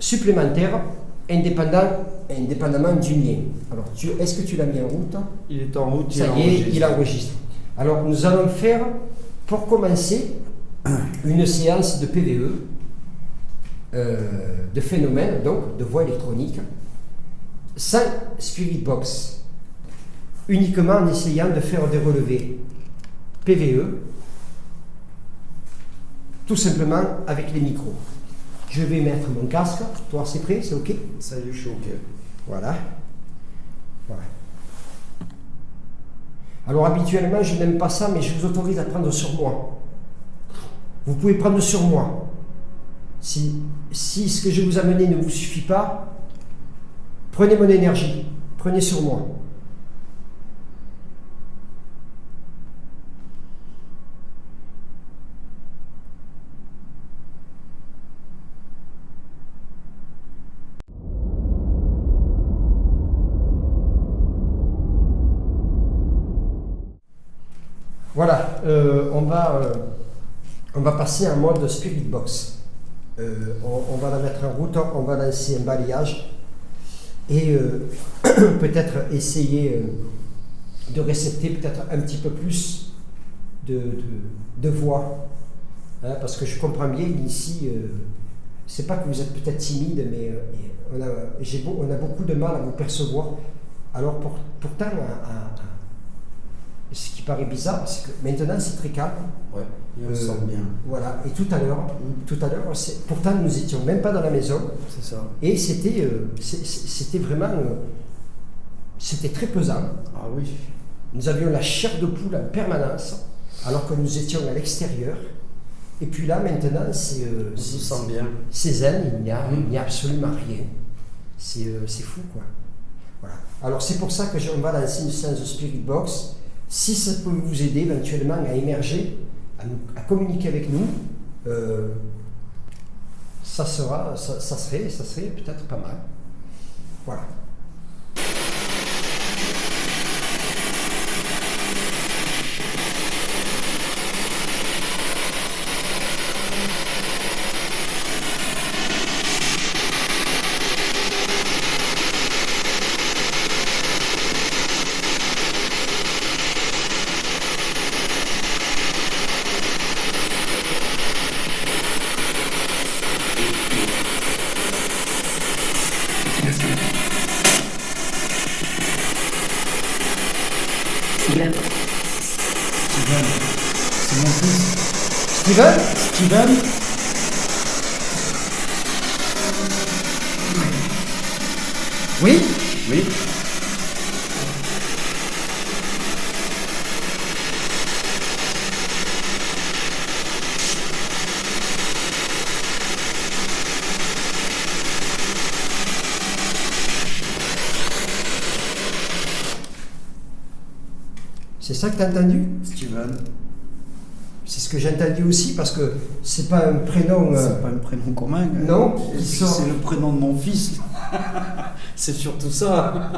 supplémentaire, indépendamment du mien. Alors, est-ce que tu l'as mis en route? Il est en route, Ça y est, il enregistre. Alors, nous allons faire, pour commencer, une séance de PVE, de phénomènes, donc de voix électronique, sans Spirit Box, uniquement en essayant de faire des relevés PVE, tout simplement avec les micros. Je vais mettre mon casque. Toi, c'est prêt? C'est OK? Ça y est, je suis OK. Voilà. Alors, habituellement, je n'aime pas ça, mais je vous autorise à prendre sur moi. Vous pouvez prendre sur moi. Si ce que je vous ai amené ne vous suffit pas, prenez mon énergie. Prenez sur moi. Voilà, on va passer en mode Spirit Box. On va la mettre en route, on va lancer un balayage et peut-être essayer de récepter peut-être un petit peu plus de voix. Hein, parce que je comprends bien ici, c'est pas que vous êtes peut-être timide, mais on a beaucoup de mal à vous percevoir. Alors pourtant, ce qui paraît bizarre, c'est que maintenant c'est très calme. Ouais, on se sent bien. Voilà, et tout à l'heure, pourtant nous étions même pas dans la maison. C'est ça. Et c'était vraiment, c'était très pesant. Ah oui. Nous avions la chair de poule en permanence, alors que nous étions à l'extérieur. Et puis là, maintenant, On se sent bien. c'est zen, il n'y a absolument rien. C'est fou, quoi. Voilà. Alors c'est pour ça que on va lancer une séance de Spirit Box. Si ça peut vous aider éventuellement à émerger, à communiquer avec nous, ça serait peut-être pas mal. Voilà. Steven? Oui? Oui. C'est ça que tu as entendu? Steven. C'est ce que j'ai entendu aussi parce que c'est pas un prénom. C'est pas un prénom commun. Non, Et il puis, sort- c'est le prénom de mon fils. C'est surtout ça.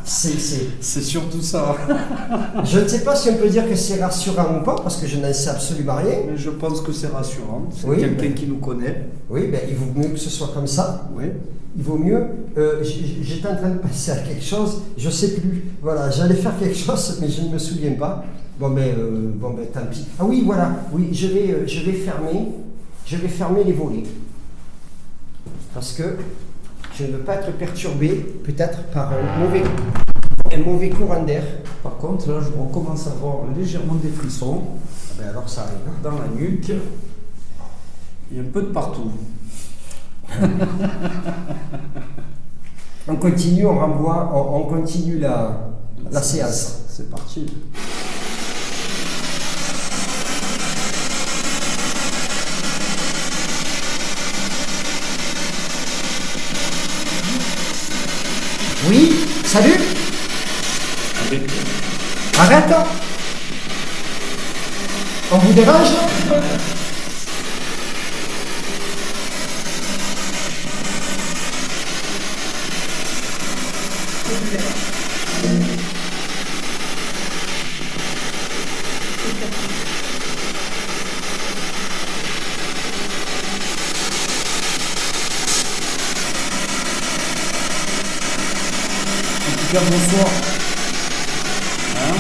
C'est surtout ça. Je ne sais pas si on peut dire que c'est rassurant ou pas parce que je n'en sais absolument rien. Mais je pense que c'est rassurant. C'est Oui, quelqu'un mais- qui nous connaît. Oui, ben, il vaut mieux que ce soit comme ça. Oui. Il vaut mieux. J'étais en train de passer à quelque chose, je sais plus. Voilà, j'allais faire quelque chose, mais je ne me souviens pas. Bon ben tant pis. Ah oui, voilà. Oui, je vais fermer les volets parce que je ne veux pas être perturbé, peut-être par un mauvais courant d'air. Par contre, là, je recommence à avoir légèrement des frissons Ah ben alors ça arrive. Hein. dans la nuque. Il y a un peu de partout. On continue, on continue la séance. C'est parti. Oui, salut. Arrête. On vous dérange? En tout cas, bonsoir. Hein?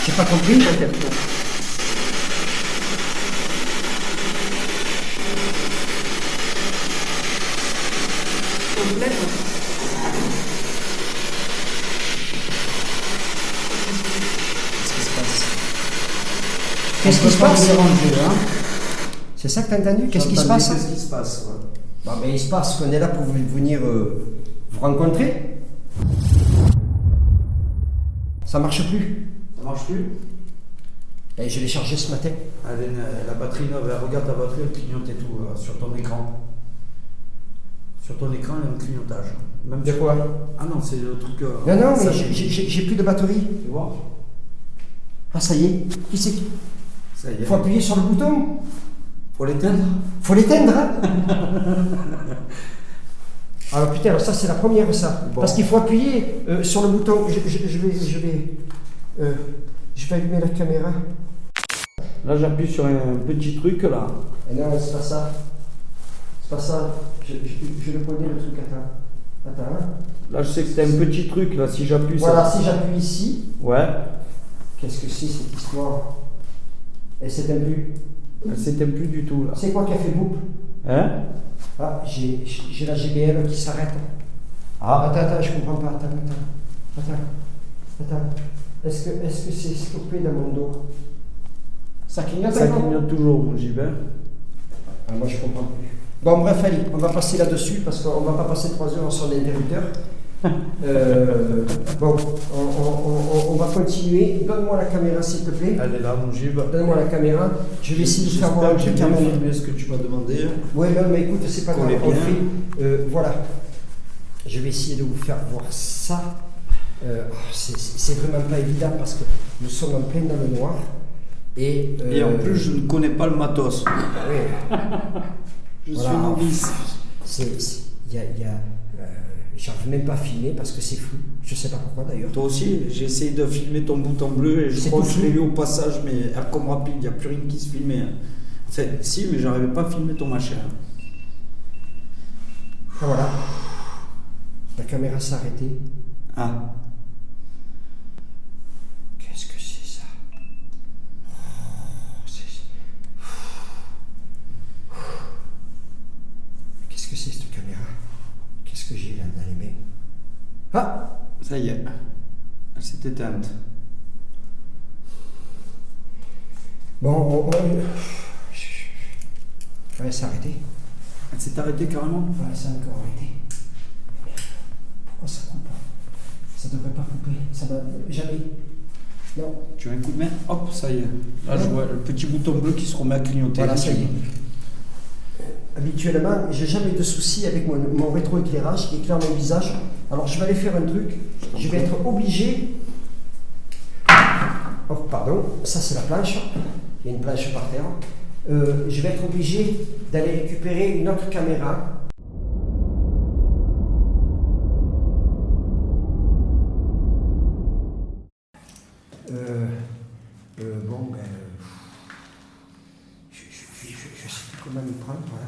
J'ai pas compris. Qu'est-ce qui se passe? C'est ça que t'as entendu? Qu'est-ce qui se passe? Qu'est-ce qui se passe, ouais. Bon, mais il se passe qu'on est là pour venir vous rencontrer. Ça marche plus. Ça marche plus? Et je l'ai chargé ce matin. Allez, la batterie neuve, regarde ta batterie, elle clignote et tout sur ton écran. Sur ton écran, il y a un clignotage. Même De quoi? Ah non, c'est le truc. Non, mais ça, j'ai plus de batterie. Tu vois? Ah, ça y est. Qui c'est qui? Ça y est. Faut appuyer sur le bouton. Faut l'éteindre? Faut l'éteindre, hein. Alors putain, alors ça c'est la première ça. Bon. Parce qu'il faut appuyer sur le bouton. Je vais allumer la caméra. Là, j'appuie sur un petit truc là. Et non, c'est pas ça. C'est pas ça. Je le connais le truc, attends. Hein. Là, je sais que c'est un petit truc là. Si j'appuie Voilà, ça. si j'appuie ici, Ouais. qu'est-ce que c'est cette histoire? Elle s'éteint plus. Elle s'éteint plus du tout là. C'est quoi qui a fait boum? Hein? Ah, j'ai la GBL qui s'arrête. Ah. Attends, je comprends pas. Attends. Est-ce que c'est stoppé dans mon dos? Ça clignote Ça encore? clignote toujours, mon gibet. Ah, moi je comprends plus. Bon bref, allez, on va passer là-dessus parce qu'on va pas passer 3 heures sur l'interrupteur. Bon, on va continuer. Donne-moi la caméra s'il te plaît. Elle est là, mon gibet. Donne-moi la caméra. Je vais essayer de faire voir un J'espère que truc j'ai à bien mon... filmé ce que tu m'as demandé. Ouais, non, mais écoute, c'est pas Qu'on grave. est On bien. fait, voilà. Je vais essayer de vous faire voir ça. C'est vraiment pas évident parce que nous sommes en plein dans le noir. Et en plus, je ne connais pas le matos. ouais, Je Voilà. suis novice. j'arrive même pas à filmer parce que c'est flou. Je sais pas pourquoi d'ailleurs. Toi aussi, j'ai essayé de filmer ton bouton bleu et je C'est crois tout que je l'ai flou. eu au passage, mais comme rapide, il n'y a plus rien qui se filmait. Enfin, si, mais j'arrivais pas à filmer ton machin. Ah, voilà. La caméra s'est arrêtée. Ah. Qu'est-ce que c'est ça? Qu'est-ce que c'est cette caméra? Qu'est-ce que j'ai là dans les mains? Ah! Ça y est. Elle s'est éteinte. Bon, ouais, c'est arrêté. Elle s'est arrêtée carrément. Ouais, c'est encore arrêté. Oh, ça coupe. Ça devrait pas couper. Ça va jamais. Non. Tu as un coup de main, hop, ça y est. Là, je vois le petit bouton bleu qui se remet à clignoter. Voilà, ça y est. Habituellement, j'ai jamais de soucis avec mon rétroéclairage qui éclaire mon visage. Alors je vais aller faire un truc. Je vais être obligé. Oh, pardon, ça c'est la planche. Il y a une planche par terre. Je vais être obligé d'aller récupérer une autre caméra. Bon, ben. Je sais plus comment m'y prendre, voilà.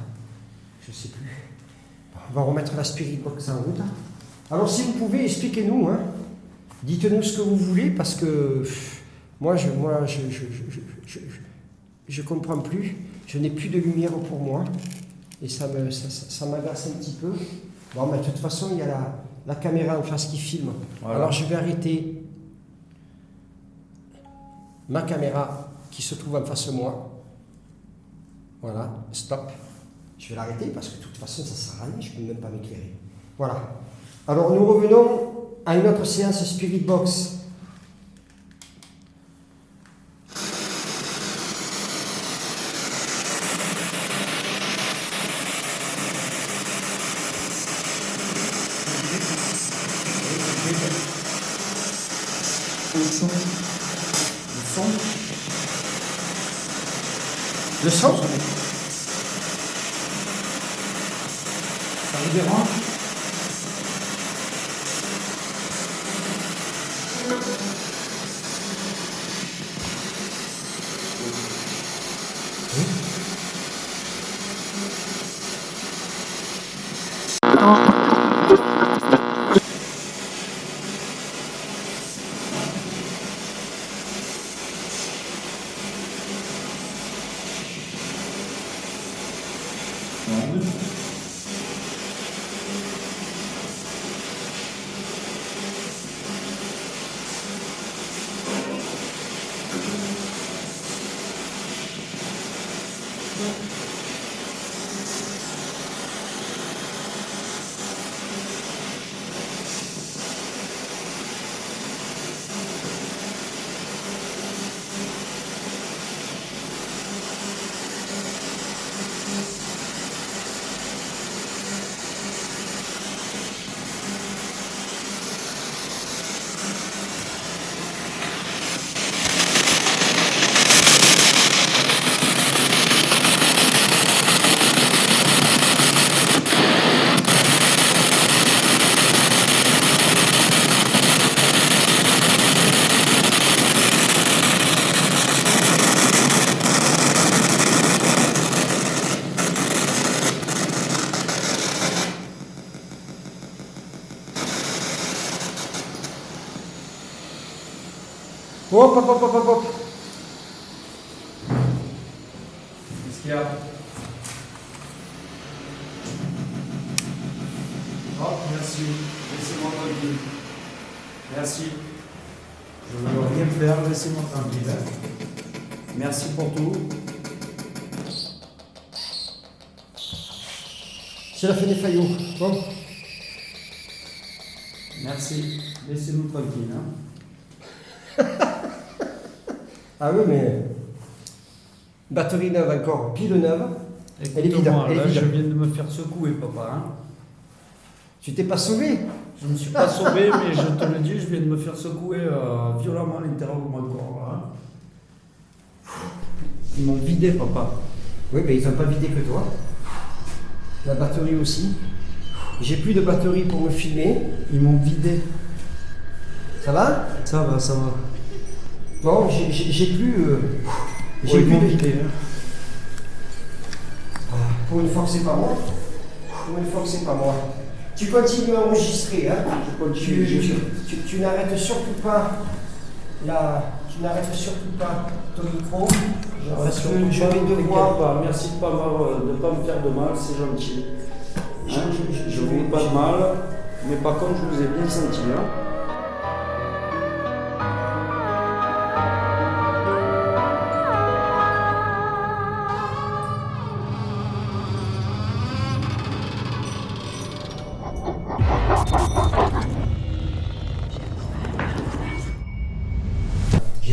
Je sais plus. On va remettre la Spirit Box en route. Alors si vous pouvez, expliquez-nous, hein. Dites-nous ce que vous voulez, parce que moi je comprends plus. Je n'ai plus de lumière pour moi. Et ça m'agace un petit peu. Bon, mais de toute façon, il y a la caméra en face qui filme. Voilà. Alors je vais arrêter ma caméra qui se trouve en face de moi. Voilà, stop. Je vais l'arrêter parce que de toute façon, ça ne sert à rien, je ne peux même pas m'éclairer. Voilà. Alors nous revenons à une autre séance Spirit Box. Le son. Ça vous dérange? Hop, hop, hop, hop, hop, hop. Qu'est-ce qu'il y a? Oh, merci. Laissez-moi tranquille. Merci. Je ne veux rien faire, laissez-moi tranquille. Merci pour tout. C'est la fin des faillots. Bon. Merci. Laissez-nous tranquille. Hein. Ah oui, mais batterie neuve encore, pile neuve. Elle est vide. Écoute-moi, Elle est là, vide. je viens de me faire secouer, papa. Hein. Tu t'es pas sauvé? Je ne me suis pas sauvé, mais je te le dis, je viens de me faire secouer violemment à l'intérieur de mon corps. Hein. Ils m'ont vidé, papa. Oui, mais ils n'ont pas vidé que toi. La batterie aussi. J'ai plus de batterie pour me filmer. Ils m'ont vidé. Ça va? Ça va, ça va. Bon, j'ai plus. J'ai Ils plus m'ont de... vidé. Hein. Pour une fois que c'est pas moi. Pour une fois que c'est pas moi. Tu continues à enregistrer, hein? Je continue. Tu n'arrêtes surtout pas tu n'arrêtes surtout pas ton micro. Parce que je vais devoir. Merci de ne pas me faire de mal, c'est gentil. Hein, je vous vais fais pas de mal, mais par contre, je vous ai bien senti. Hein.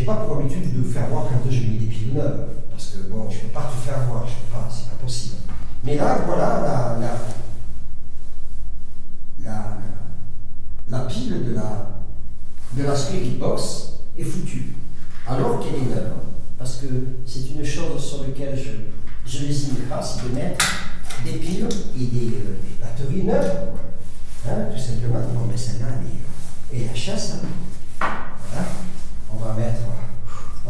pas pour habitude de faire voir quand je mets des piles neuves, parce que bon, je ne peux pas tout faire voir, c'est pas possible. Mais là, voilà, la pile de la Spirit Box est foutue, alors qu'elle est neuve. Parce que c'est une chose sur laquelle je lésine pas, c'est de mettre des piles et des batteries neuves, hein, tout simplement. Bon, mais celle-là, elle est la chasse. Hein. Voilà. On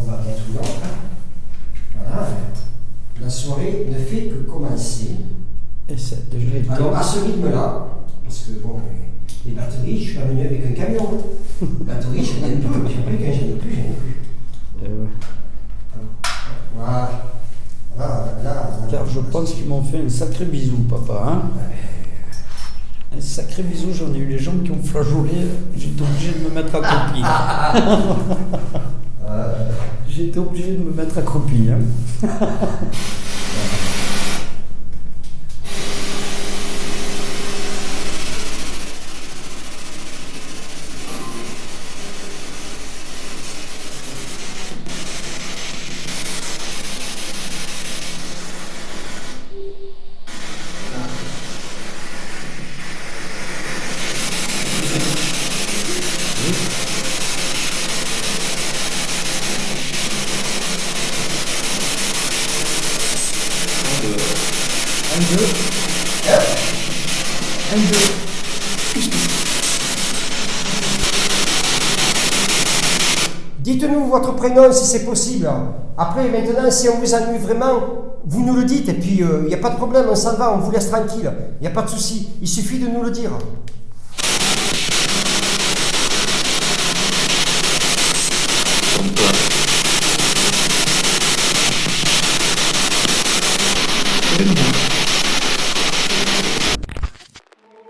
va mettre une autre. Hein. Voilà. La soirée ne fait que commencer. Et c'est déjà été. Alors, à ce rythme-là, parce que bon, les batteries, je suis pas venu avec un camion. Hein. Les batteries, j'en ai plus. Puis après, quand j'en ai plus. Ouais. Voilà. Là, Car je pense qu'ils m'ont fait un sacré bisou, papa. Hein, un sacré bisou, j'en ai eu les gens qui ont flageolé. J'étais obligé de me mettre accroupi. J'étais obligé de me mettre accroupi. Hein. Dites-nous votre prénom si c'est possible. Après, maintenant, si on vous ennuie vraiment, vous nous le dites et puis il n'y a pas de problème, on s'en va, on vous laisse tranquille. Il n'y a pas de souci, il suffit de nous le dire.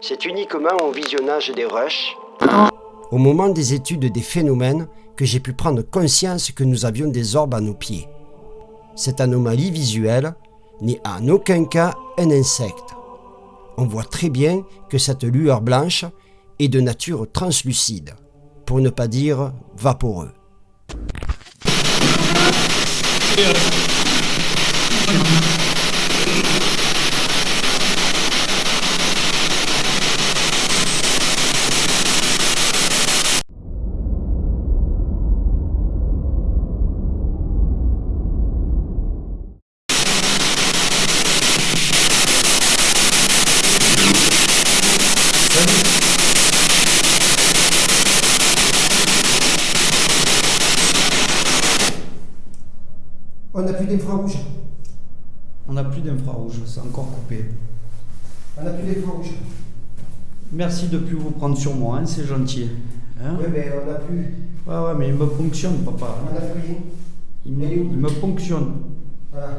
C'est uniquement au visionnage des rushs, au moment des études des phénomènes, que j'ai pu prendre conscience que nous avions des orbes à nos pieds. Cette anomalie visuelle n'est en aucun cas un insecte. On voit très bien que cette lueur blanche est de nature translucide, pour ne pas dire vaporeux. On n'a plus d'infrarouge. On n'a plus d'infrarouge, c'est encore coupé. On n'a plus d'infrarouge. Merci de ne plus vous prendre sur moi, hein, c'est gentil. Hein, Oui, mais on n'a plus. ouais, mais il me ponctionne, papa. On n'a plus rien. Il me ponctionne. Voilà.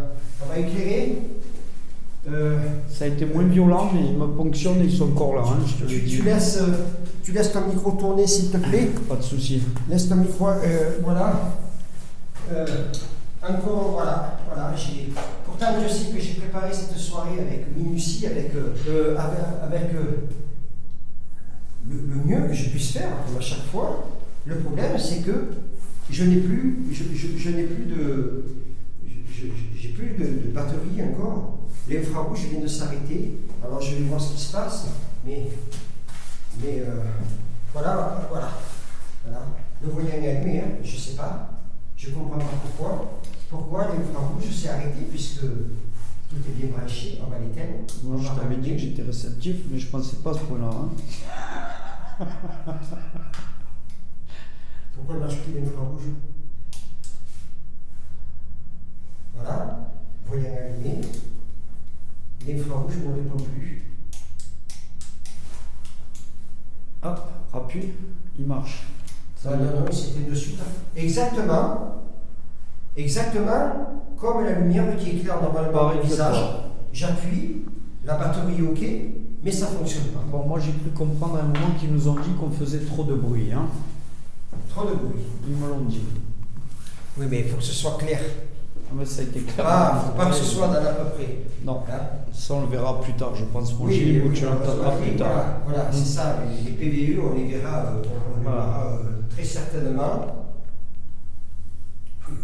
On va éclairer. Ça a été moins violent, mais il me ponctionne et ils sont encore là, hein, je te le dis. Tu laisses ton micro tourner, s'il te plaît. Pas de souci. Laisse ton micro, voilà. Encore, voilà. Pourtant, je sais que j'ai préparé cette soirée avec minutie, avec le mieux que je puisse faire, comme à chaque fois. Le problème, c'est que je n'ai plus de batterie encore. L'infrarouge vient de s'arrêter. Alors, je vais voir ce qui se passe. Mais voilà. Le voyant est allumé, hein, je ne sais pas. Je ne comprends pas pourquoi. Pourquoi l'infrarouge s'est arrêté puisque tout est bien branché, on va l'éteindre. Moi, je t'avais dit que j'étais réceptif, mais je ne pensais pas à ce point-là. Hein. Pourquoi ne marche plus l'infrarouge? Voilà, voyant allumé. L'infrarouge ne répond plus. Hop, appuie, il marche. Non, c'était de suite. Exactement comme la lumière qui éclaire normalement le visage. J'appuie, la batterie est OK, mais ça ne fonctionne pas. Bon, moi j'ai cru comprendre à un moment qu'ils nous ont dit qu'on faisait trop de bruit. Hein. Trop de bruit. Ils me l'ont dit. Oui, mais il faut que ce soit clair. Ah, mais ça a été clair. Il ne faut pas que ce soit dans l'à peu près. Non, hein? Ça on le verra plus tard, je pense. Mon Gilles, tu l'entendras plus tard. Voilà, c'est ça. Les PVE, on les verra, très certainement.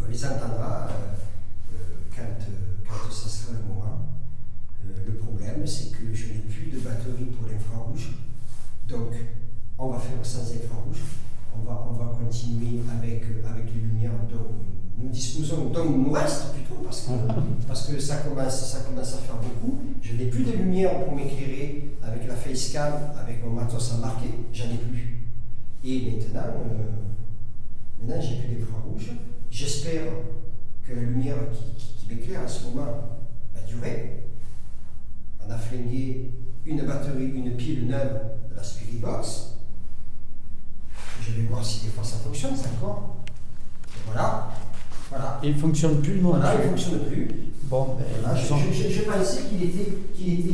On les entendra quand ça sera le moment. Le problème, c'est que je n'ai plus de batterie pour l'infrarouge. Donc, on va faire sans infrarouge. On va continuer avec les lumières dont nous disposons, dont il nous reste plutôt, parce que ça commence à faire beaucoup. Je n'ai plus de lumière pour m'éclairer avec la facecam, avec mon matos embarqué, j'en ai plus. Et maintenant j'ai plus d'infrarouge. J'espère que la lumière qui m'éclaire à ce moment va durer. On a flingué une batterie, une pile neuve de la Spirit Box. Je vais voir si des fois ça fonctionne, c'est encore. Et voilà. Et il ne fonctionne plus, non? Voilà, il ne fonctionne plus. Bon, ben, Voilà, je pensais qu'il était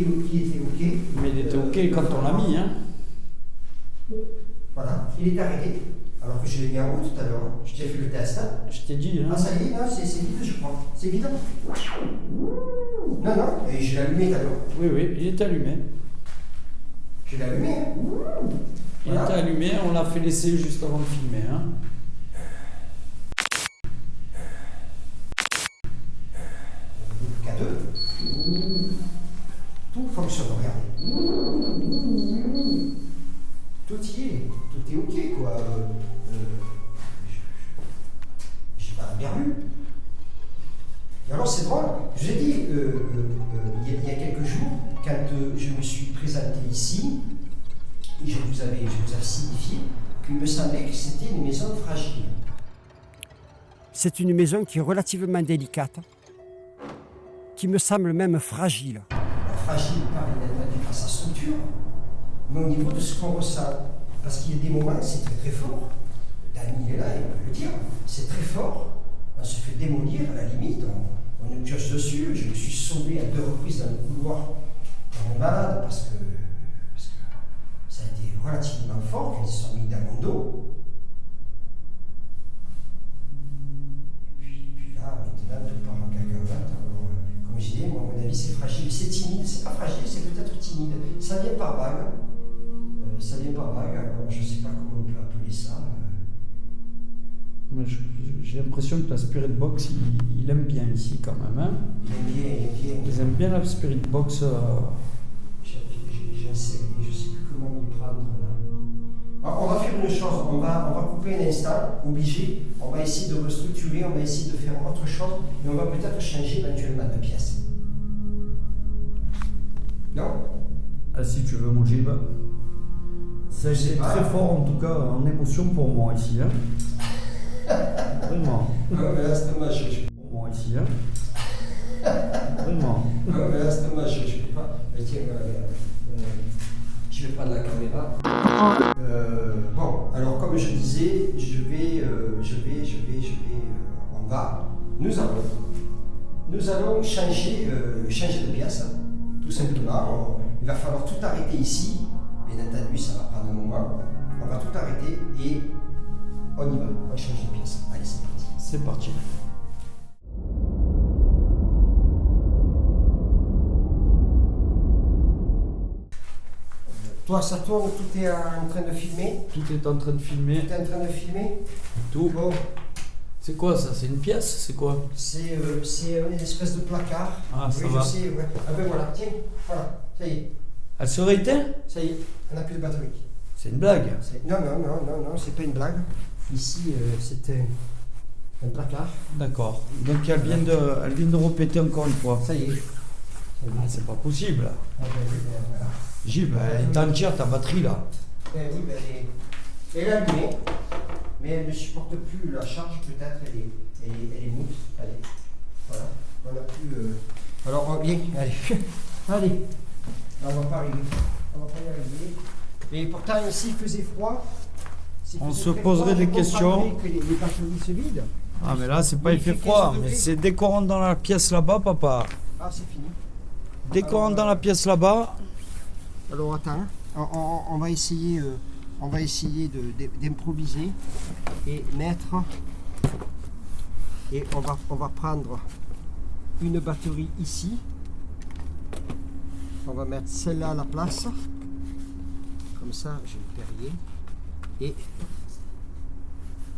OK. Mais il était OK quand on l'a mis, hein. Voilà, il est arrêté. Alors que je l'ai mis en route tout à l'heure. Je t'ai fait le test. Hein. Je t'ai dit, hein. Ah, ça y est, non, c'est vide, je crois. C'est vide. Non, et je l'ai allumé tout à l'heure. Oui, il est allumé. Je l'ai allumé, hein. Il Voilà. est allumé, on l'a fait laisser juste avant de filmer, hein. K2. Tout fonctionne, regardez. Tout est OK, quoi. J'ai pas bien vu. Et alors, c'est drôle, je vous ai dit, il y a quelques jours, quand je me suis présenté ici, et je vous avais signifié qu'il me semblait que c'était une maison fragile. C'est une maison qui est relativement délicate, qui me semble même fragile. Fragile, pas bien entendu par sa structure, mais au niveau de ce qu'on ressent. Parce qu'il y a des moments, c'est très très fort. Dany est là, il peut le dire. C'est très fort. On se fait démolir à la limite. On nous pioche dessus. Je me suis sauvé à 2 reprises dans le couloir comme un malade parce que ça a été relativement fort quand ils se sont mis dans mon dos. Et puis là, maintenant, tout part en cacahuète. Comme je disais, moi, à mon avis, c'est fragile. C'est timide. C'est pas fragile, c'est peut-être timide. Ça vient par vague. Alors je ne sais pas comment on peut appeler ça. J'ai l'impression que la Spirit Box, il aime bien ici quand même, hein. Il aime bien. Ils aiment bien la Spirit Box. J'ai un serré, je ne sais plus comment m'y prendre là. Alors, on va faire une chose, on va couper un instant, obligé. On va essayer de restructurer, on va essayer de faire autre chose, et on va peut-être changer éventuellement de pièce. Non? Ah, si tu veux, mon Gilles. Ça a été très fort en tout cas en émotion pour moi ici, hein. Vraiment. Non, mais là c'est dommage, je Pour moi ici, hein. Vraiment. Non, mais là c'est dommage, je ne peux pas. Mais tiens, je vais prendre la caméra. Bon, alors comme je disais, nous allons changer de pièce, tout simplement. Il va falloir tout arrêter ici. Bien entendu, ça va prendre un moment. On va tout arrêter et on y va. On va changer de pièce. Allez, c'est parti. C'est parti. Toi, ça tourne, tout est en train de filmer. Tout est en train de filmer. Tout est en train de filmer. Tout. Bon, C'est quoi ça? C'est une pièce? C'est quoi? c'est une espèce de placard. Ah, ça oui, va. je sais, ouais. Ah ben voilà, tiens, voilà, ça y est, Elle serait éteinte? ça y est, on n'a plus de batterie. C'est une blague. Non, c'est pas une blague. Ici, c'était un placard. D'accord. Donc elle vient de répéter encore une fois. Ça y est. Ah, c'est pas possible. Ah ben oui, ben voilà. Gilles, elle est entière ta batterie là. Ben oui, ben elle est allumée, mais elle ne supporte plus la charge, peut-être, elle est mousse. Allez, voilà, on n'a plus... Alors, bien, allez, allez, là, on va pas arriver, on va pas y arriver. Et pourtant, ici, il faisait froid. On se poserait des questions. Que les batteries se vident. Ah mais là c'est pas Oui, il fait il fait froid, 15 mais degrés. c'est dès qu'on rentre dans la pièce là-bas, papa. Ah, c'est fini. Dès qu'on rentre dans la pièce là-bas, Alors, attends, on va essayer, d'improviser et mettre... Et on va prendre une batterie ici. On va mettre celle-là à la place. Comme ça, j'ai le Perrier. Et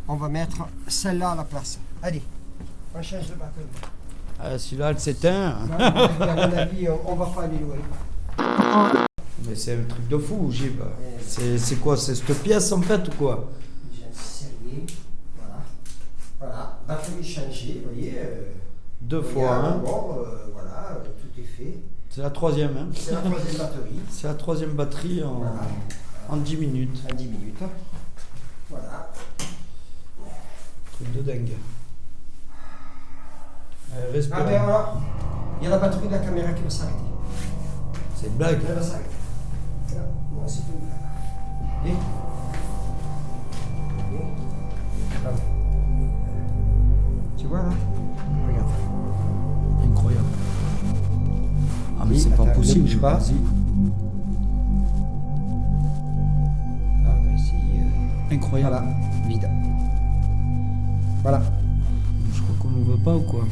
on va mettre celle-là à la place. Allez, On change de batterie. Ah, celui-là, elle s'éteint. À mon avis, on va pas aller loin. Mais c'est un truc de fou, Gilles. C'est quoi? C'est cette pièce en fait ou quoi? J'ai inséré. Voilà. Voilà. Batterie changée, vous voyez. Deux fois, hein. Bon, voilà, tout est fait. C'est la troisième, hein. C'est la troisième batterie. C'est la troisième batterie Voilà. en 10 minutes. En 10 minutes. Voilà. Truc de dingue. Respire. Ah ben alors, il y a la batterie de la caméra qui va s'arrêter. C'est une blague. Elle va s'arrêter. Non, c'est pas une blague. Et voilà. Tu vois là? Regarde. Incroyable. Ah mais Oui, c'est pas attends, possible. ne bouge pas. Vas-y. Ah, ben, c'est Incroyable. voilà, vide. Voilà. Je crois qu'on ne veut pas ou quoi?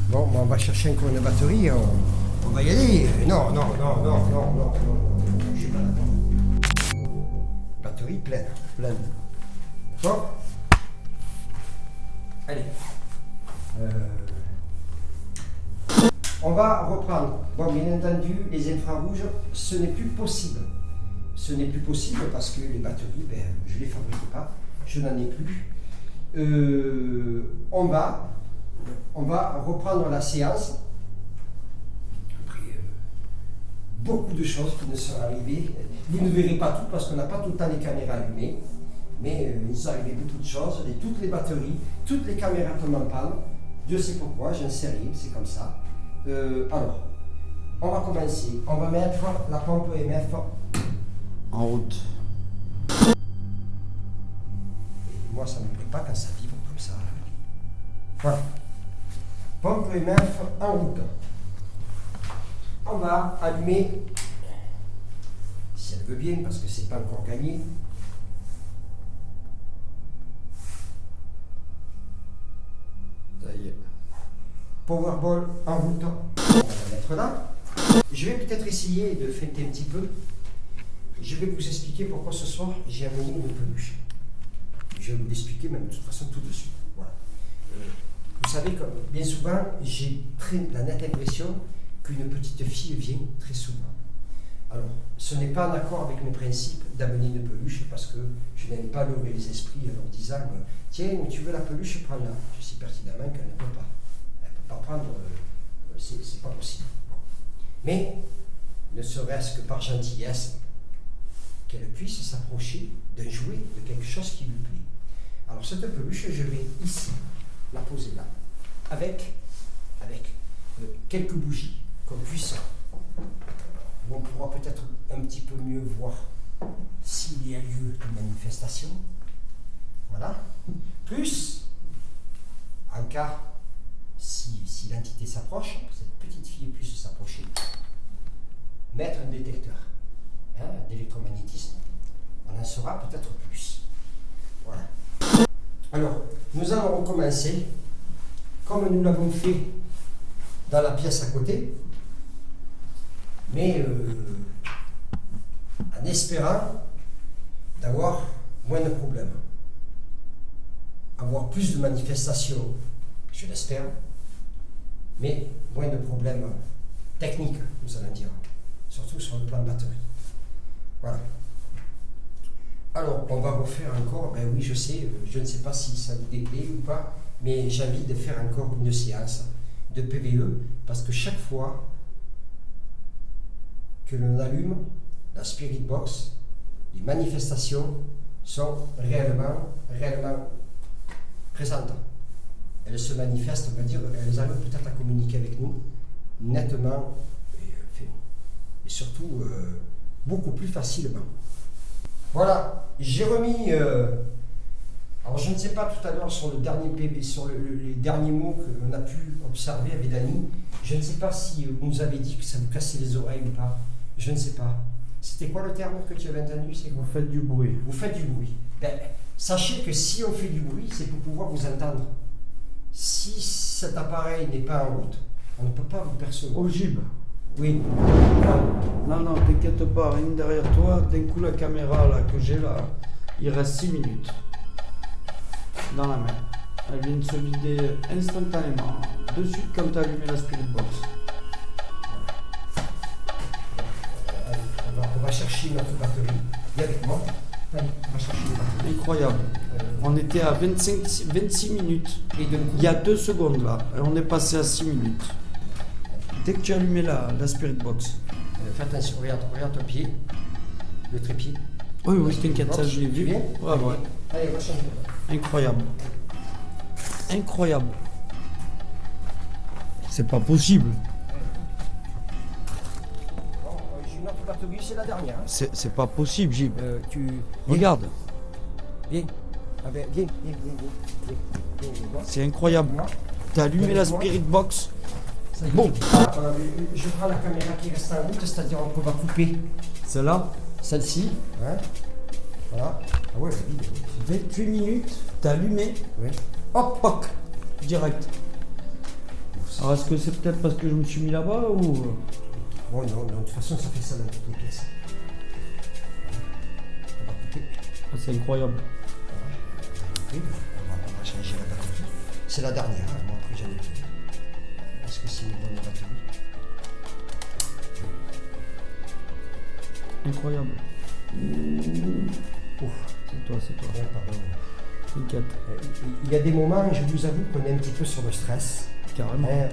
Bon, on va chercher encore une batterie. On va y aller. Non. J'ai pas d'accord. Batterie pleine. Pleine. D'accord? Allez. On va reprendre. Bon, bien entendu, les infrarouges, ce n'est plus possible. Ce n'est plus possible parce que les batteries, ben, je ne les fabrique pas. Je n'en ai plus. On va reprendre la séance. Après, beaucoup de choses qui nous sont arrivées. Vous ne verrez pas tout parce qu'on n'a pas tout le temps les caméras allumées. Mais il s'est arrivé beaucoup de choses. Et toutes les batteries, toutes les caméras tombent en panne. Dieu sait pourquoi, j'en sais rien, c'est comme ça. Alors, on va commencer. On va mettre la pompe EMF En route. Moi, ça ne me plaît pas quand ça vibre comme ça. Voilà. Pompe EMF en route. On va allumer, si elle veut bien, parce que c'est pas encore gagné. Ça y est. Powerball en route. On va la mettre là. Je vais peut-être essayer de fêter un petit peu. Je vais vous expliquer pourquoi ce soir j'ai amené une peluche. Je vais vous l'expliquer même de toute façon tout de suite. Voilà. Vous savez, comme bien souvent, j'ai la nette impression qu'une petite fille vient très souvent. Alors, ce n'est pas en accord avec mes principes d'amener une peluche parce que je n'aime pas leurrer les esprits en leur disant tiens, tu veux la peluche, prends-la. Je sais pertinemment qu'elle ne peut pas. Elle ne peut pas prendre, c'est pas possible. Bon. Mais, ne serait-ce que par gentillesse, qu'elle puisse s'approcher d'un jouet, de quelque chose qui lui plaît. Alors cette peluche, je vais ici la poser là, avec quelques bougies, qu'on puisse, où on pourra peut-être un petit peu mieux voir s'il y a lieu de manifestation. Voilà. Plus, en cas, si l'entité s'approche, cette petite fille puisse s'approcher, mettre un détecteur d'électromagnétisme, on en saura peut-être plus. Voilà. Alors, nous allons recommencer, comme nous l'avons fait dans la pièce à côté, mais en espérant d'avoir moins de problèmes, avoir plus de manifestations, je l'espère, mais moins de problèmes techniques, nous allons dire, surtout sur le plan batterie. Voilà. Alors, on va refaire encore, ben oui, je sais, je ne sais pas si ça vous déplaît ou pas, mais j'ai envie de faire encore une séance de PVE, parce que chaque fois que l'on allume la Spirit Box, les manifestations sont réellement présentes. Elles se manifestent, on va dire, elles arrivent peut-être à communiquer avec nous nettement et surtout beaucoup plus facilement. Voilà, j'ai remis, alors je ne sais pas tout à l'heure sur le dernier PV, sur les derniers mots qu'on a pu observer avec Dany, je ne sais pas si vous nous avez dit que ça vous cassait les oreilles ou pas, je ne sais pas. C'était quoi le terme que tu avais entendu? C'est quoi? Vous faites du bruit. Vous faites du bruit. Ben, sachez que si on fait du bruit, c'est pour pouvoir vous entendre. Si cet appareil n'est pas en route, on ne peut pas vous percevoir. Ogive. Oui. Non, t'inquiète pas, rien derrière toi. D'un coup, la caméra là que j'ai là, il reste 6 minutes dans la main. Elle vient de se vider instantanément, de suite quand tu as allumé la Spirit Box. On va chercher notre batterie. Viens avec moi. Allez, on va chercher une batterie. Incroyable. On était à 26 minutes. Et d'un coup, Il y a 2 secondes là, et on est passé à 6 minutes. Dès que tu as allumé la Spirit Box. fais attention, regarde ton pied. Le trépied. Oui, t'inquiète, ça je l'ai Tu vu. viens Ouais. Allez, on va changer. Incroyable. Incroyable. C'est pas possible. Bon, j'ai une autre batterie, c'est la dernière. Hein. C'est pas possible, Gilles. Tu... Regarde, Viens. Ah ben, viens. Viens. c'est incroyable. Moi. T'as allumé la Spirit Box. Ça y est. Bon. Je prends la caméra qui reste en route, c'est-à-dire qu'on va couper Celle-là, celle-ci. Hein. Voilà. Ah ouais, la vide. 28 minutes, t'as allumé. Oui. Hop, poc, direct. Alors est-ce que c'est peut-être parce que je me suis mis là-bas ou... Bon, non, de toute façon, ça fait ça dans toutes les pièces. On va couper. Ah, c'est incroyable. Oui, on va changer la batterie. C'est la dernière, hein. Moi après j'en ai plus. Est-ce que c'est une bonne batterie? Incroyable. Ouf, C'est toi. ouais, pardon. T'inquiète, Il y a des moments, je vous avoue, qu'on est un petit peu sur le stress. carrément. Hein,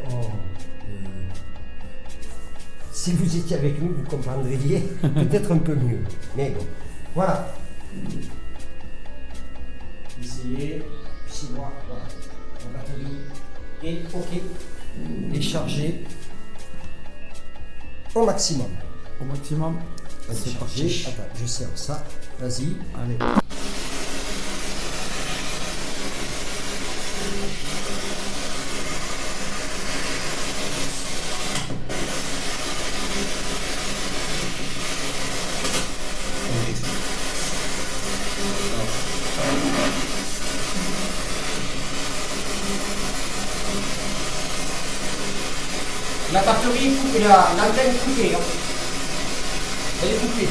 si vous étiez avec nous, vous comprendriez peut-être un peu mieux. Mais bon, voilà. Essayez, puis voir, voilà. La batterie est OK. Et chargée au maximum. Au maximum. Vas-y, C'est chargé. parti. Attends, je serre ça. Vas-y. Allez. La batterie est coupée, l'antenne est coupée. Hein. Elle est coupée.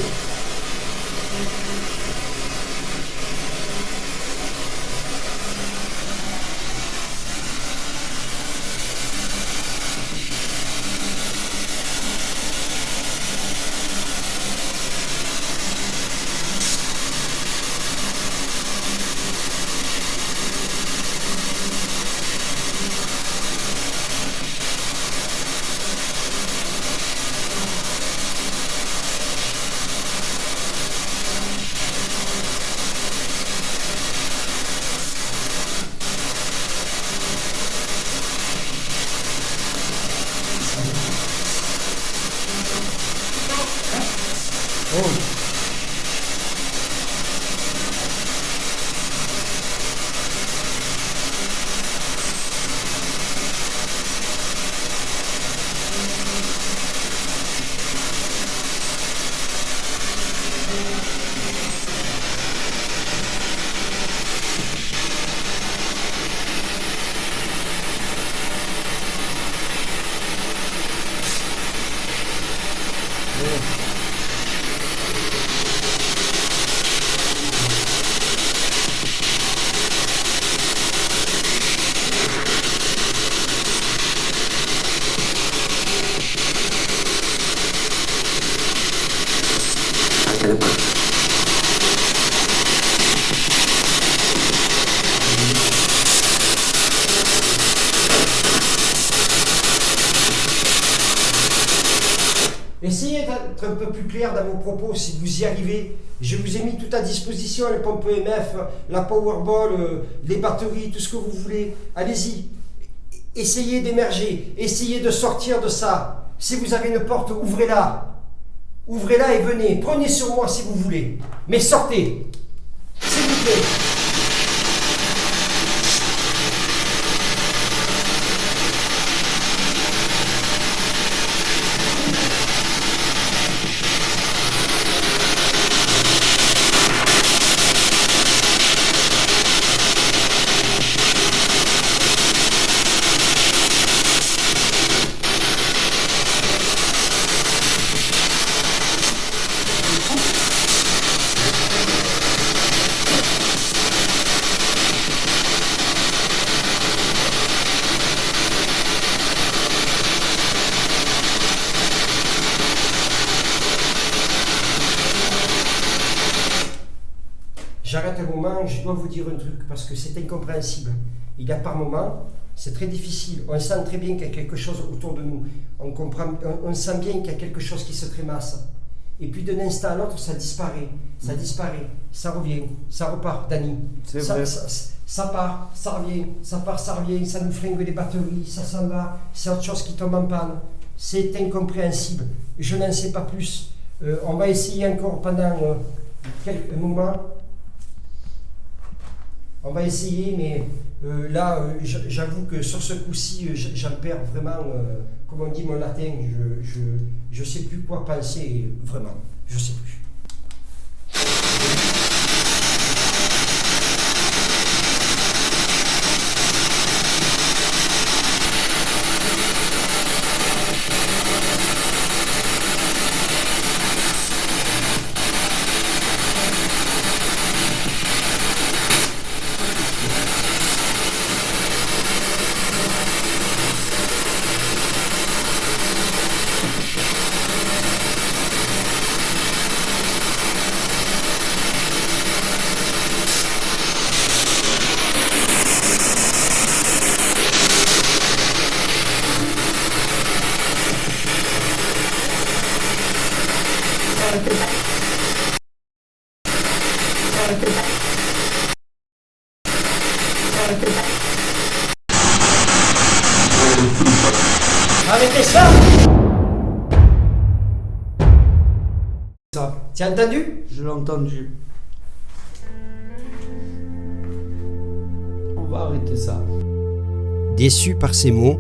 Essayez d'être un peu plus clair dans vos propos si vous y arrivez. Je vous ai mis tout à disposition, les pompes EMF, la Powerball, les batteries, tout ce que vous voulez. Allez-y. Essayez d'émerger. Essayez de sortir de ça. Si vous avez une porte, ouvrez-la. Ouvrez-la et venez. Prenez sur moi si vous voulez. Mais sortez. S'il vous plaît. Maintenant, je dois vous dire un truc, parce que c'est incompréhensible. Il y a par moments, c'est très difficile. On sent très bien qu'il y a quelque chose autour de nous. On sent bien qu'il y a quelque chose qui se trémasse. Et puis d'un instant à l'autre, ça disparaît, ça revient, ça repart, Dani. C'est vrai. Ça part, ça revient, ça part, ça revient, ça nous fringue les batteries, ça s'en va, c'est autre chose qui tombe en panne. C'est incompréhensible. Je n'en sais pas plus. On va essayer encore pendant quelques moments. On va essayer, mais là, j'avoue que sur ce coup-ci, j'en perds vraiment, comme on dit mon latin, je sais plus quoi penser, vraiment, je sais plus. Arrêtez ça! Tu as entendu? Je l'ai entendu. On va arrêter ça. Déçu par ces mots,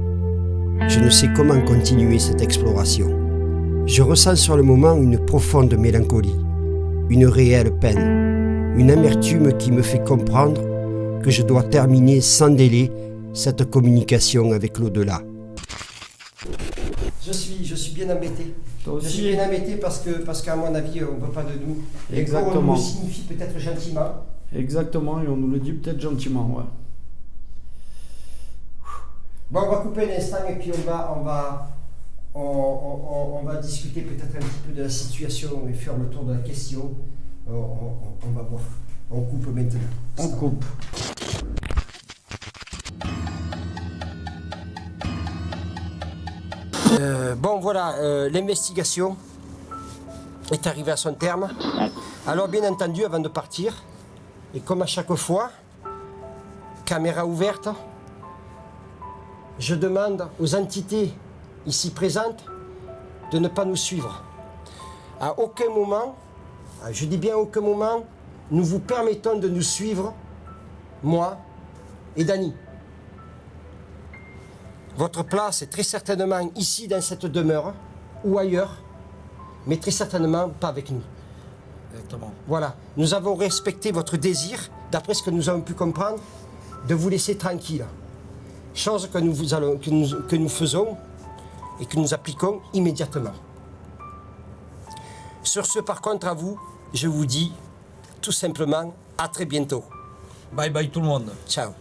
je ne sais comment continuer cette exploration. Je ressens sur le moment une profonde mélancolie, une réelle peine, une amertume qui me fait comprendre que je dois terminer sans délai cette communication avec l'au-delà. Je suis bien embêté. Toi Je aussi. suis bien embêté parce qu'à mon avis, on ne veut pas de nous. Et qu'on Exactement. nous signifie peut-être gentiment. Exactement, et on nous le dit peut-être gentiment, ouais. Bon, on va couper l'instant et puis on va discuter peut-être un petit peu de la situation et faire le tour de la question. On va voir. On coupe maintenant. On coupe. Bon, voilà, l'investigation est arrivée à son terme. Alors, bien entendu, avant de partir, et comme à chaque fois, caméra ouverte, je demande aux entités ici présentes de ne pas nous suivre. À aucun moment, je dis bien à aucun moment, nous vous permettons de nous suivre, moi et Dani. Votre place est très certainement ici dans cette demeure ou ailleurs, mais très certainement pas avec nous. Exactement. Voilà, nous avons respecté votre désir, d'après ce que nous avons pu comprendre, de vous laisser tranquille. Chose que nous faisons et que nous appliquons immédiatement. Sur ce, par contre, à vous, je vous dis tout simplement à très bientôt. Bye bye tout le monde. Ciao.